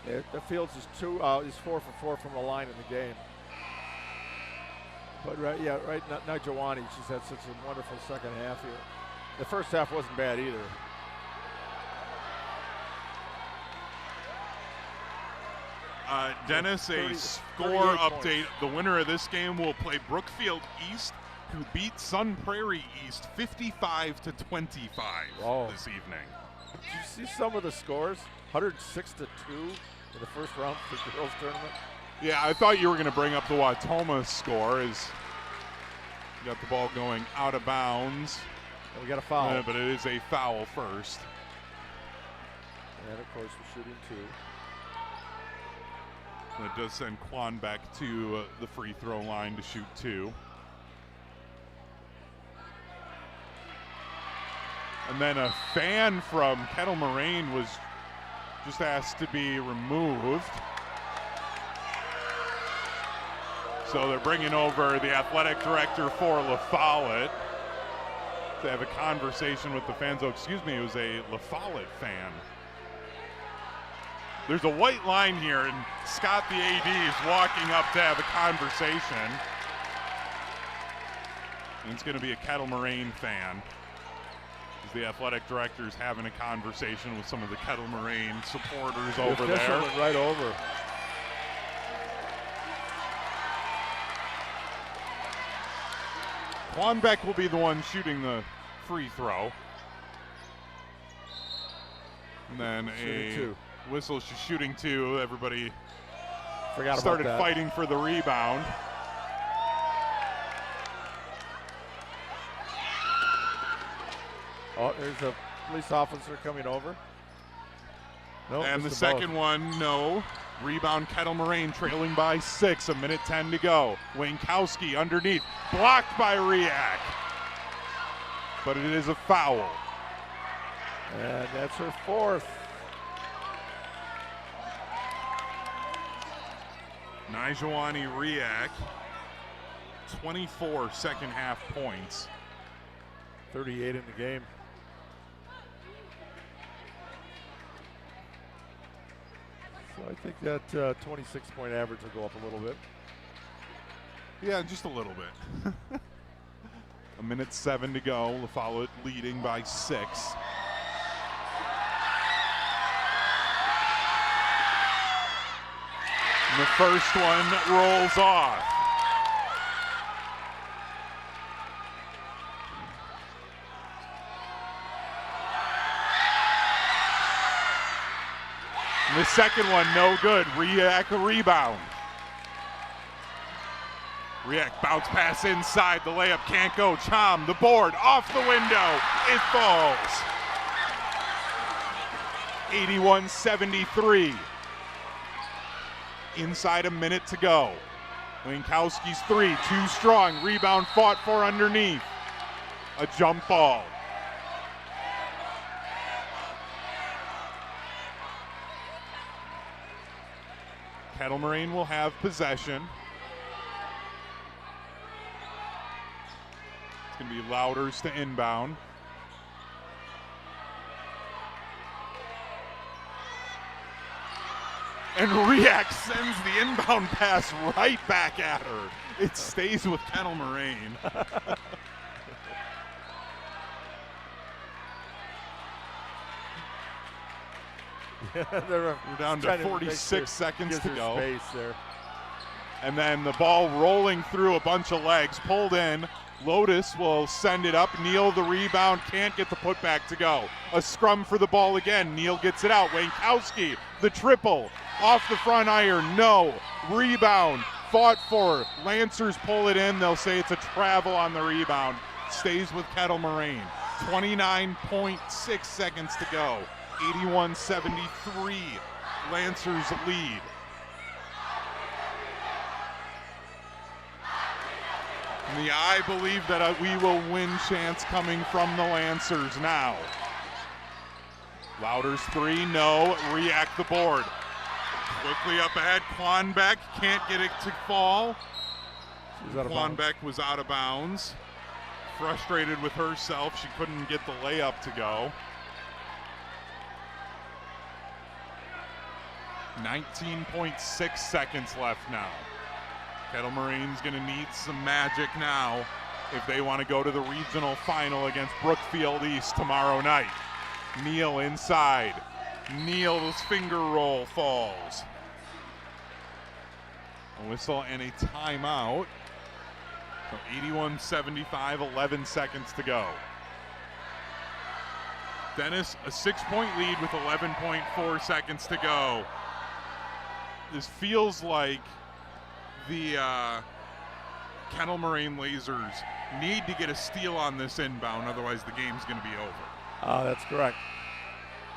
Speaker 2: Yeah, the Fields is 4 for 4 from the line in the game. But right now Nyajuacni, she's had such a wonderful second half here. The first half wasn't bad either.
Speaker 6: Dennis, a score update. The winner of this game will play Brookfield East, who beat Sun Prairie East 55-25 this evening.
Speaker 2: Did you see some of the scores? 106-2 in the first round for the girls tournament.
Speaker 6: Yeah, I thought you were going to bring up the Watoma score as you got the ball going out of bounds.
Speaker 2: And we got a foul.
Speaker 6: But it is a foul first.
Speaker 2: And of course we're shooting 2.
Speaker 6: And it does send Quanbeck to the free throw line to shoot 2. And then a fan from Kettle Moraine was just asked to be removed. So they're bringing over the athletic director for La Follette to have a conversation with the fans. Oh, excuse me, it was a La Follette fan. There's a white line here, and Scott, the AD, is walking up to have a conversation. And it's going to be a Kettle Moraine fan. As the athletic director's having a conversation with some of the Kettle Moraine supporters over there.
Speaker 2: The official went right over.
Speaker 6: Quanbeck will be the one shooting the free throw. And then a whistle. She's shooting two. Everybody started fighting for the rebound.
Speaker 2: Oh, there's a police officer coming over. No,
Speaker 6: and the second one, no. Rebound Kettle Moraine trailing by 6, 1:10 to go. Wankowski underneath, blocked by Riak. But it is a foul.
Speaker 2: And that's her fourth.
Speaker 6: Nyajuacni Riak, 24 second half points.
Speaker 2: 38 in the game. So I think that 26-point average will go up a little bit.
Speaker 6: Yeah, just a little bit. 1:07 to go. La Follette leading by 6. And the first one rolls off. And the second one, no good. Riak a rebound. Riak bounce pass inside. The layup can't go. Cham, the board, off the window. It falls. 81-73. Inside a minute to go. Wankowski's three, too strong. Rebound fought for underneath. A jump ball. Kettle Moraine will have possession. It's going to be Louders to inbound. And Riak sends the inbound pass right back at her. It stays with Kettle Moraine.
Speaker 2: We're
Speaker 6: down to 46 seconds to go.
Speaker 2: Space there.
Speaker 6: And then the ball rolling through a bunch of legs, pulled in. Lotus will send it up. Neal the rebound, can't get the putback to go. A scrum for the ball again. Neal gets it out. Wankowski, the triple. Off the front iron, no. Rebound, fought for. Lancers pull it in. They'll say it's a travel on the rebound. Stays with Kettle Moraine. 29.6 seconds to go. 81-73. Lancers lead. And the I believe that we will win chance coming from the Lancers now. Louders three, no. Riak the board. Quickly up ahead, Quanbeck can't get it to fall. Quanbeck was out of bounds. Frustrated with herself, she couldn't get the layup to go. 19.6 seconds left now. Kettle Moraine's going to need some magic now if they want to go to the regional final against Brookfield East tomorrow night. Neal inside. Neal's finger roll falls. A whistle and a timeout. So 81-75, 11 seconds to go. Dennis, a 6-point lead with 11.4 seconds to go. This feels like the Kettle Moraine Lasers need to get a steal on this inbound, otherwise the game's going to be over.
Speaker 2: That's correct.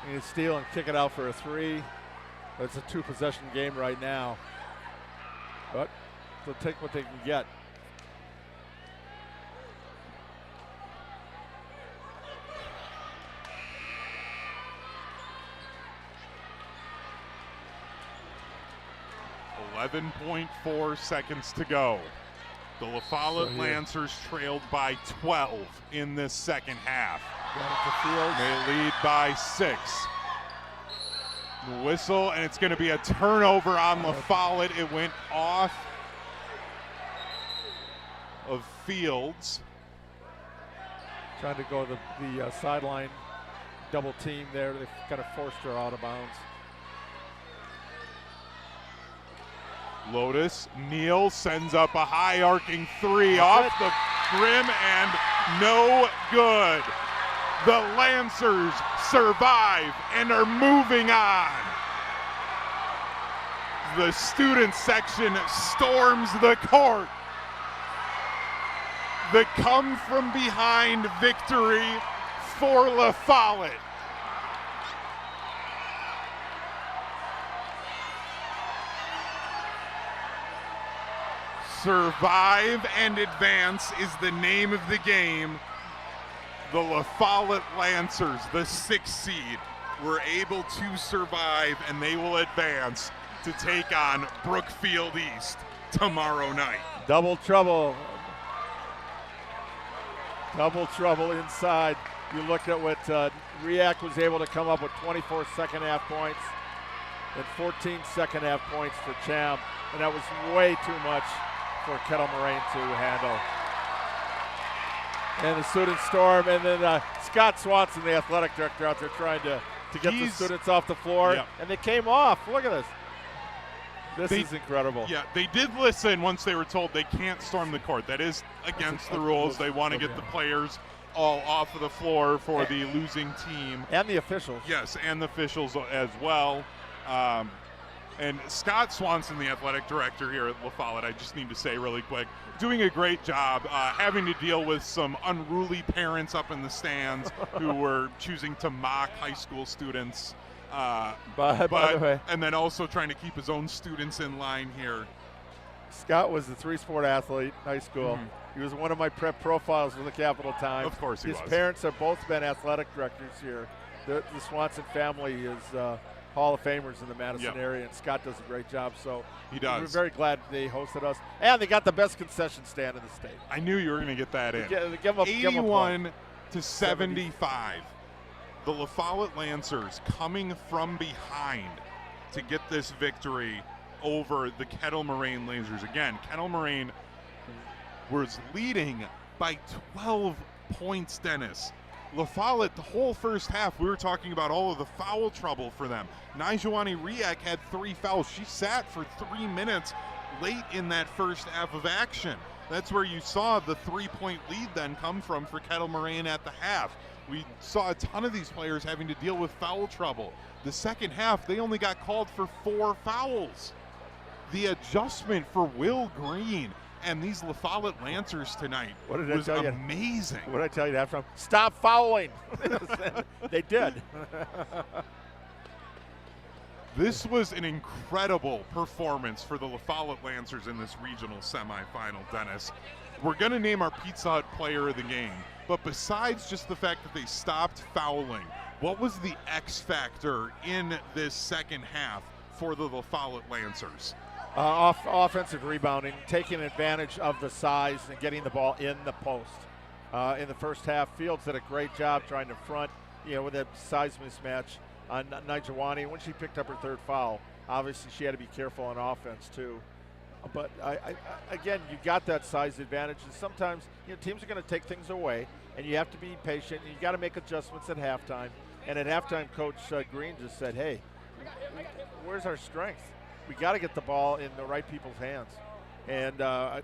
Speaker 2: You need to steal and kick it out for a three. It's a two-possession game right now. But they'll take what they can get.
Speaker 6: .4 seconds to go. The La Follette Lancers trailed by 12 in this second half. They lead by 6. The whistle, and it's going to be a turnover on La Follette. It went off of Fields.
Speaker 2: Trying to go the sideline double team there. They've kind of forced her out of bounds.
Speaker 6: Lotus, Neal sends up a high arcing three off the rim and no good. The Lancers survive and are moving on. The student section storms the court. The come from behind victory for La Follette. Survive and advance is the name of the game. The La Follette Lancers, the 6th seed, were able to survive, and they will advance to take on Brookfield East tomorrow night.
Speaker 2: Double trouble. Double trouble inside. You look at what Riak was able to come up with 24 second half points and 14 second half points for Cham, and that was way too much for Kettle Moraine to handle. And the student storm, and then Scott Swanson, the athletic director, out there trying to get the students off the floor, and they came off. Look at this. This is incredible.
Speaker 6: Yeah, they did listen once they were told they can't storm the court. That is against the rules. They want to get the players all off of the floor for the losing team.
Speaker 2: And the officials.
Speaker 6: Yes, and the officials as well. And Scott Swanson, the athletic director here at La Follette, I just need to say really quick, doing a great job, having to deal with some unruly parents up in the stands who were choosing to mock high school students.
Speaker 2: By the way,
Speaker 6: and then also trying to keep his own students in line here.
Speaker 2: Scott was a 3-sport athlete in high school.
Speaker 6: Mm-hmm.
Speaker 2: He was one of my prep profiles for the Capital Times.
Speaker 6: Of course he was.
Speaker 2: His parents have both been athletic directors here. The Swanson family is Hall of Famers in the Madison area, and Scott does a great job. So
Speaker 6: he does.
Speaker 2: We're very glad they hosted us, and they got the best concession stand in the state.
Speaker 6: I knew you were going to get that in.
Speaker 2: Give them
Speaker 6: 81 to 75. The La Follette Lancers coming from behind to get this victory over the Kettle Moraine Lancers. Again, Kettle Moraine was leading by 12 points, Dennis. La Follette, the whole first half, we were talking about all of the foul trouble for them. Nyajuacni Riak had 3 fouls. She sat for 3 minutes late in that first half of action. That's where you saw the 3-point lead then come from for Kettle Moraine at the half. We saw a ton of these players having to deal with foul trouble. The second half, they only got called for 4 fouls. The adjustment for Will Green and these La Follette Lancers tonight was amazing.
Speaker 2: What did I tell you that from? Stop fouling. They did.
Speaker 6: This was an incredible performance for the La Follette Lancers in this regional semifinal, Dennis. We're going to name our Pizza Hut player of the game, but besides just the fact that they stopped fouling, what was the X factor in this second half for the La Follette Lancers?
Speaker 2: Offensive rebounding, taking advantage of the size and getting the ball in the post. In the first half, Fields did a great job trying to front, with that size mismatch on Nyajuacni. When she picked up her 3rd foul, obviously she had to be careful on offense too. But again, you got that size advantage, and sometimes teams are going to take things away, and you have to be patient. And you got to make adjustments at halftime. And at halftime, Coach Green just said, "Hey, where's our strength? We got to get the ball in the right people's hands." And I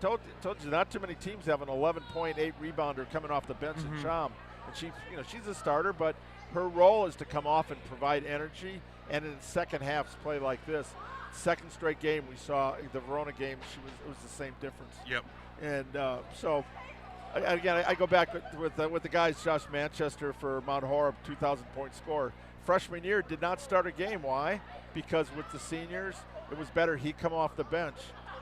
Speaker 2: told you, not too many teams have an 11.8 rebounder coming off the bench in Cham. And she's a starter, but her role is to come off and provide energy. And in second halves, play like this. Second straight game we saw the Verona game. It was the same difference.
Speaker 6: Yep.
Speaker 2: And so again, I go back with the guys. Josh Manchester for Mount Horeb, 2,000-point scorer. Freshman year did not start a game. Why? Because with the seniors, it was better he come off the bench,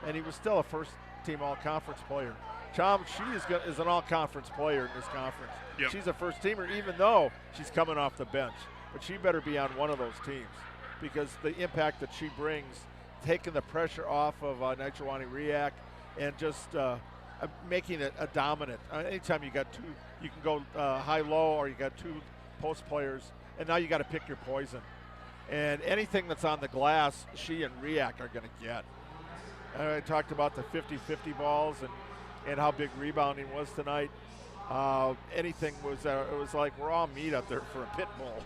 Speaker 2: and he was still a first-team all-conference player. Cham, she is an all-conference player in this conference.
Speaker 6: Yep.
Speaker 2: She's a first-teamer, even though she's coming off the bench. But she better be on one of those teams because the impact that she brings, taking the pressure off of Nyajuacni Riak and just making it a dominant. Anytime you got 2, you can go high-low, or you got 2 post players, and now you got to pick your poison. And anything that's on the glass, she and Riak are going to get. I talked about the 50-50 balls and how big rebounding was tonight. anything was, it was like raw meat out there for a pit bull.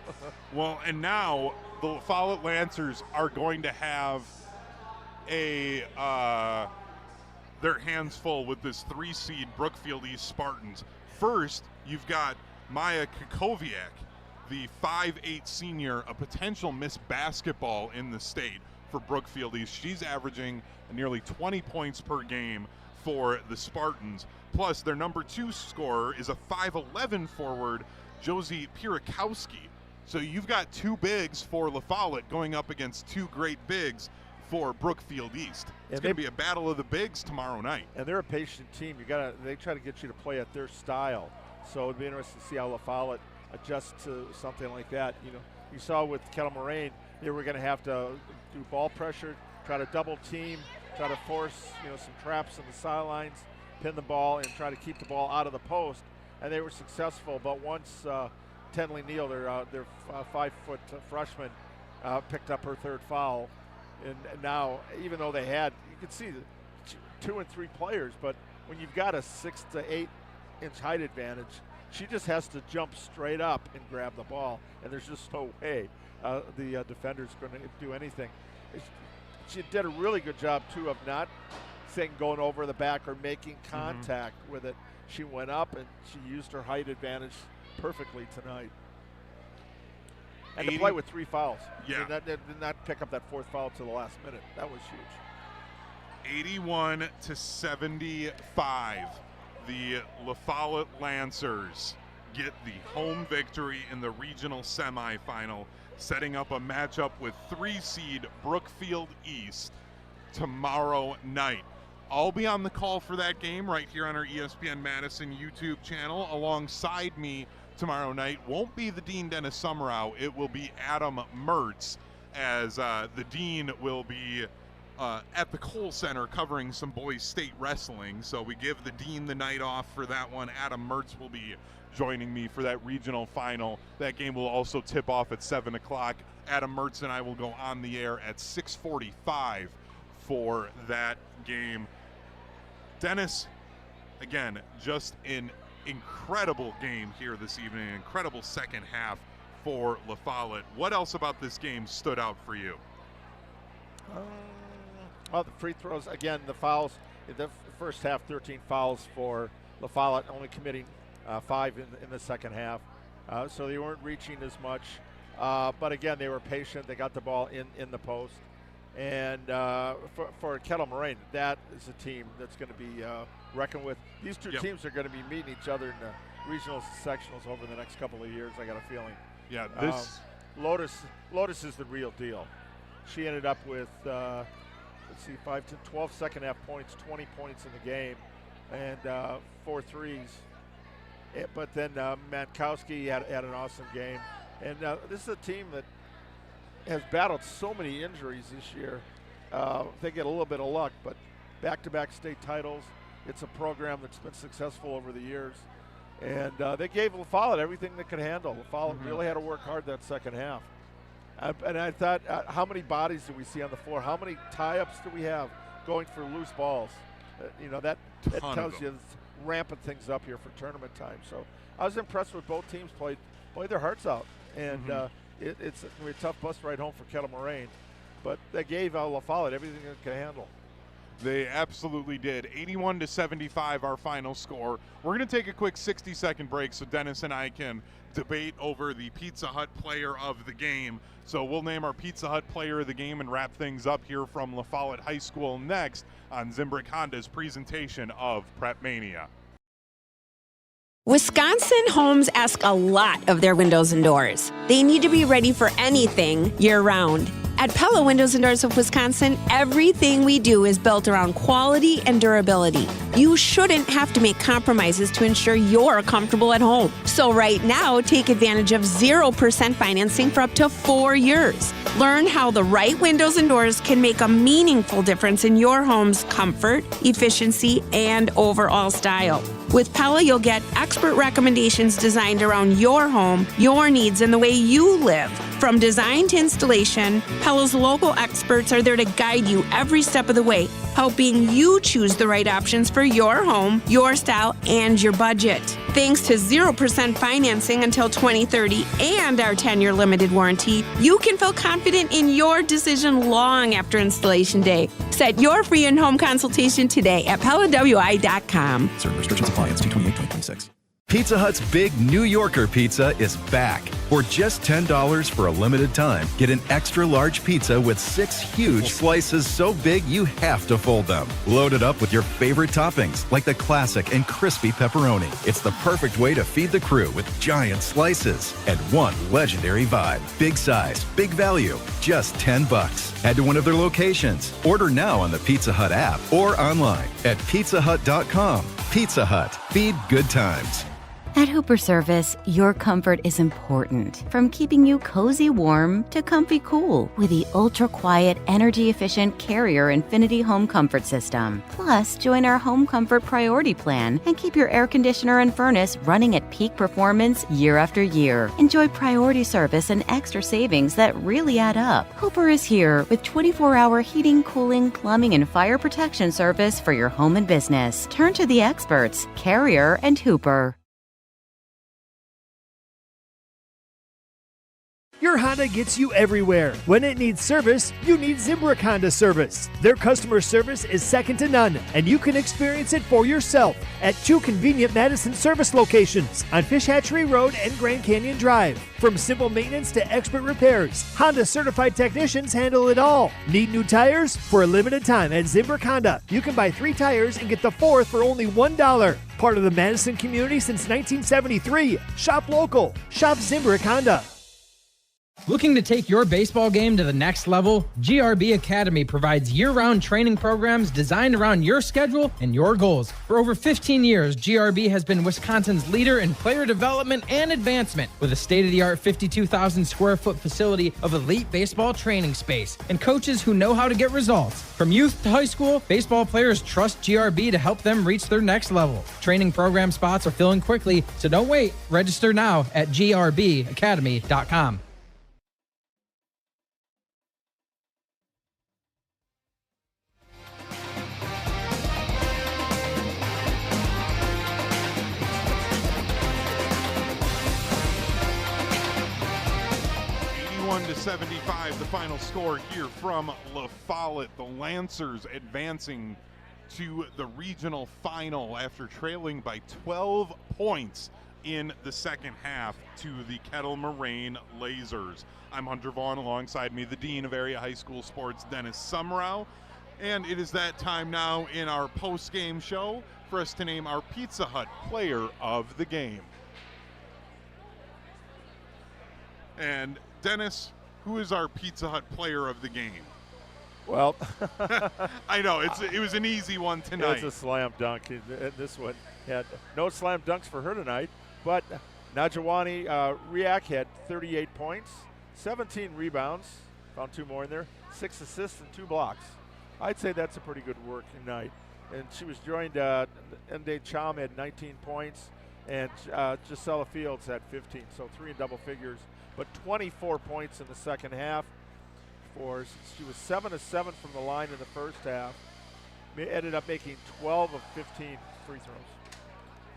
Speaker 6: Well, and now the La Follette Lancers are going to have their hands full with this 3-seed Brookfield East Spartans. First, you've got Maya Kukoviak, the 5'8" senior, a potential Miss Basketball in the state for Brookfield East. She's averaging nearly 20 points per game for the Spartans. Plus, their number 2 scorer is a 5'11" forward, Josie Pirakowski. So you've got 2 bigs for La Follette going up against 2 great bigs for Brookfield East. It's going to be a battle of the bigs tomorrow night.
Speaker 2: And they're a patient team. They try to get you to play at their style. So it'd be interesting to see how La Follette adjusts to something like that. You know, you saw with Kettle Moraine, they were going to have to do ball pressure, try to double team, try to force, you know, some traps on the sidelines, pin the ball, and try to keep the ball out of the post. And they were successful. But once Tenley Neal, their 5-foot freshman, picked up her 3rd foul. And now, even though they had, you could see the 2 and 3 players, but when you've got a 6 to 8 inch height advantage, she just has to jump straight up and grab the ball, and there's just no way the defender's going to do anything. She did a really good job too of not going over the back or making contact with it. She went up and she used her height advantage perfectly tonight. And to play with 3 fouls.
Speaker 6: Yeah.
Speaker 2: Did not pick up that 4th foul to the last minute. That was huge.
Speaker 6: 81-75. The La Follette Lancers get the home victory in the regional semifinal, setting up a matchup with 3-seed Brookfield East tomorrow night. I'll be on the call for that game right here on our ESPN Madison YouTube channel. Alongside me tomorrow night won't be the Dean Dennis Summerow. It will be Adam Mertz, as the Dean will be at the Cole Center covering some boys state wrestling. So we give the Dean the night off for that one. Adam Mertz will be joining me for that regional final. That game will also tip off at 7 o'clock. Adam Mertz and I will go on the air at 6:45 for that game. Dennis, again, just an incredible game here this evening, an incredible second half for La Follette. What else about this game stood out for you?
Speaker 2: Well, the free throws, again, the fouls, in the first half, 13 fouls for La Follette, only committing 5 in the second half. So they weren't reaching as much. But again, they were patient. They got the ball in the post. And for Kettle Moraine, that is a team that's going to be reckoned with. These 2 teams are going to be meeting each other in the regional sectionals over the next couple of years, I got a feeling.
Speaker 6: Yeah,
Speaker 2: Lotus is the real deal. She ended up with, 5 to 12 second half points, 20 points in the game, and 4 threes. But then Mankowski had an awesome game. And this is a team that has battled so many injuries this year. They get a little bit of luck, but back-to-back state titles. It's a program that's been successful over the years. And they gave La Follette everything they could handle. La Follette really had to work hard that second half. And I thought, how many bodies do we see on the floor? How many tie-ups do we have going for loose balls? That tells you it's ramping things up here for tournament time. So I was impressed with both teams played their hearts out. And it's going to be a tough bus ride home for Kettle Moraine. But they gave La Follette everything they could handle.
Speaker 6: They absolutely did. 81-75, our final score. We're going to take a quick 60-second break so Dennis and I can debate over the Pizza Hut player of the game. So we'll name our Pizza Hut player of the game and wrap things up here from La Follette High School next on Zimbrick Honda's presentation of PrepMania.
Speaker 18: Wisconsin homes ask a lot of their windows and doors. They need to be ready for anything year-round. At Pella Windows and Doors of Wisconsin, everything we do is built around quality and durability. You shouldn't have to make compromises to ensure you're comfortable at home. So right now, take advantage of 0% financing for up to 4 years. Learn how the right windows and doors can make a meaningful difference in your home's comfort, efficiency, and overall style. With Pella, you'll get expert recommendations designed around your home, your needs, and the way you live. From design to installation, Pella's local experts are there to guide you every step of the way, helping you choose the right options for your home, your style, and your budget. Thanks to 0% financing until 2030 and our 10-year limited warranty, you can feel confident in your decision long after installation day. Set your free in-home consultation today at PellaWI.com.
Speaker 9: Certain restrictions apply. It's 2/28/2026.
Speaker 16: Pizza Hut's Big New Yorker Pizza is back. For just $10 for a limited time, get an extra large pizza with 6 huge slices so big you have to fold them. Loaded up with your favorite toppings, like the classic and crispy pepperoni. It's the perfect way to feed the crew with giant slices. And one legendary vibe. Big size, big value, just $10. Head to one of their locations. Order now on the Pizza Hut app or online at pizzahut.com. Pizza Hut. Feed good times.
Speaker 19: At Hooper Service, your comfort is important. From keeping you cozy warm to comfy cool with the ultra-quiet, energy-efficient Carrier Infinity Home Comfort System. Plus, join our Home Comfort Priority Plan and keep your air conditioner and furnace running at peak performance year after year. Enjoy priority service and extra savings that really add up. Hooper is here with 24-hour heating, cooling, plumbing, and fire protection service for your home and business. Turn to the experts, Carrier and Hooper.
Speaker 4: Your Honda gets you everywhere. When it needs service, you need Zimbrick Honda service. Their customer service is second to none, and you can experience it for yourself at 2 convenient Madison service locations on Fish Hatchery Road and Grand Canyon Drive. From simple maintenance to expert repairs, Honda certified technicians handle it all. Need new tires? For a limited time at Zimbrick Honda, you can buy 3 tires and get the 4th for only $1. Part of the Madison community since 1973. Shop local. Shop Zimbrick Honda.
Speaker 17: Looking to take your baseball game to the next level? GRB Academy provides year-round training programs designed around your schedule and your goals. For over 15 years, GRB has been Wisconsin's leader in player development and advancement with a state-of-the-art 52,000 square foot facility of elite baseball training space and coaches who know how to get results. From youth to high school, baseball players trust GRB to help them reach their next level. Training program spots are filling quickly, so don't wait. Register now at grbacademy.com.
Speaker 6: To 75, the final score here from La Follette. The Lancers advancing to the regional final after trailing by 12 points in the second half to the Kettle Moraine Lasers. I'm Hunter Vaughn, alongside me the Dean of Area High School Sports, Dennis Sumrow. And it is that time now in our post-game show for us to name our Pizza Hut player of the game. And Dennis, who is our Pizza Hut player of the game?
Speaker 2: Well,
Speaker 6: I know it was an easy one tonight.
Speaker 2: It's a slam dunk. This one had no slam dunks for her tonight, but Nyajuacni Riak had 38 points, 17 rebounds, found 2 more in there, 6 assists and 2 blocks. I'd say that's a pretty good work tonight. And she was joined, Cham had 19 points, and Jacela Fields had 15, so 3 in double figures. But 24 points in the second half. She was 7 of 7 from the line in the first half. Ended up making 12 of 15 free throws.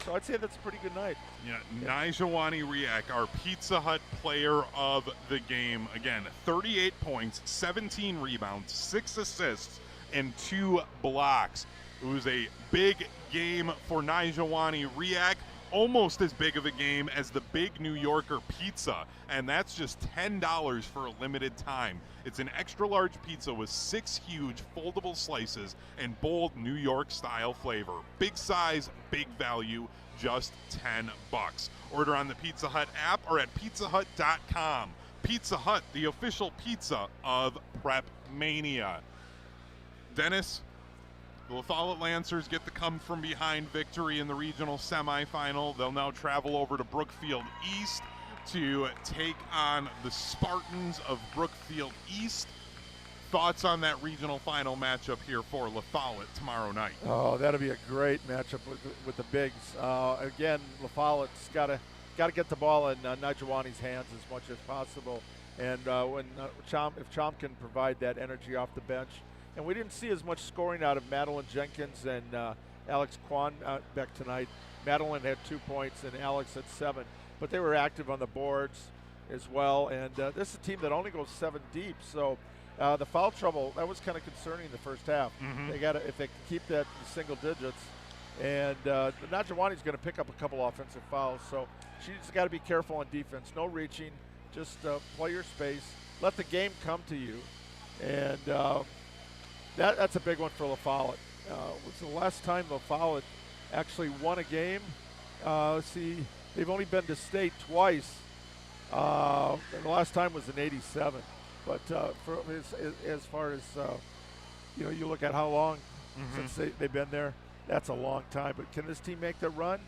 Speaker 2: So I'd say that's a pretty good night.
Speaker 6: Yeah, Nyajuacni Riak, our Pizza Hut player of the game. Again, 38 points, 17 rebounds, 6 assists, and 2 blocks. It was a big game for Nyajuacni Riak. Almost as big of a game as the Big New Yorker pizza, and that's just $10 for a limited time. It's an extra large pizza with 6 huge foldable slices and bold New York style flavor. Big size, big value, just $10. Order on the Pizza Hut app or at pizzahut.com. Pizza Hut, the official pizza of PrepMania. Dennis, the La Follette Lancers get the come-from-behind victory in the regional semifinal. They'll now travel over to Brookfield East to take on the Spartans of Brookfield East. Thoughts on that regional final matchup here for La Follette tomorrow night?
Speaker 2: Oh, that'll be a great matchup with the bigs. Again, La Follette's got to get the ball in Nyajuacni's hands as much as possible. And if Cham can provide that energy off the bench. And we didn't see as much scoring out of Madeline Jenkins and Alex Quanbeck tonight. Madeline had 2 points and Alex had 7. But they were active on the boards as well. And this is a team that only goes 7 deep. So the foul trouble, that was kind of concerning in the first half. They got if they can keep that in single digits. And Nyajuacni's going to pick up a couple offensive fouls. So she's got to be careful on defense. No reaching. Just play your space. Let the game come to you. And that's a big one for La Follette. Was the last time La Follette actually won a game? They've only been to state twice. And the last time was in '87. But as far as you look at how long since they've been there, that's a long time. But can this team make the run?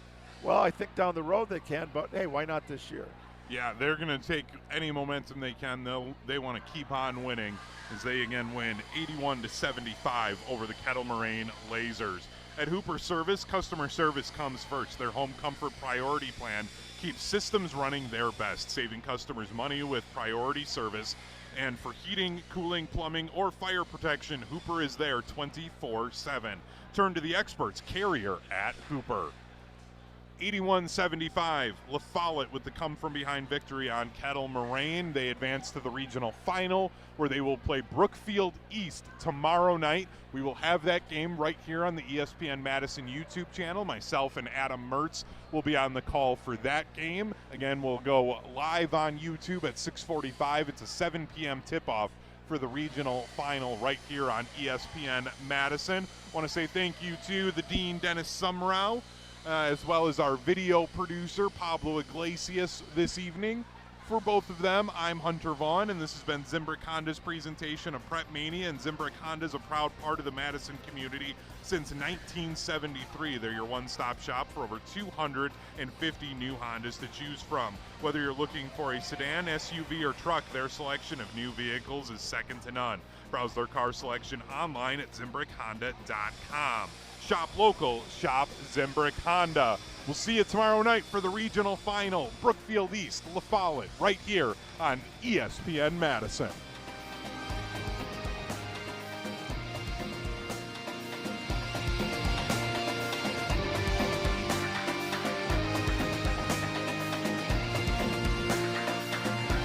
Speaker 2: Well, I think down the road they can. But hey, why not this year?
Speaker 6: Yeah, they're going to take any momentum they can. They want to keep on winning as they again win 81-75 over the Kettle Moraine Lasers. At Hooper Service, customer service comes first. Their home comfort priority plan keeps systems running their best, saving customers money with priority service. And for heating, cooling, plumbing, or fire protection, Hooper is there 24/7. Turn to the experts, Carrier at Hooper. 81-75, La Follette with the come-from-behind victory on Kettle Moraine. They advance to the regional final where they will play Brookfield East tomorrow night. We will have that game right here on the ESPN Madison YouTube channel. Myself and Adam Mertz will be on the call for that game. Again, we'll go live on YouTube at 6:45. It's a 7 p.m. tip-off for the regional final right here on ESPN Madison. I want to say thank you to the Dean, Dennis Sumrau, as well as our video producer, Pablo Iglesias, this evening. For both of them, I'm Hunter Vaughn, and this has been Zimbrick Honda's presentation of PrepMania, and Zimbrick Honda is a proud part of the Madison community since 1973. They're your one-stop shop for over 250 new Hondas to choose from. Whether you're looking for a sedan, SUV, or truck, their selection of new vehicles is second to none. Browse their car selection online at ZimbrickHonda.com. Shop local, shop Zimbrick Honda. We'll see you tomorrow night for the regional final, Brookfield East, La Follette, right here on ESPN Madison.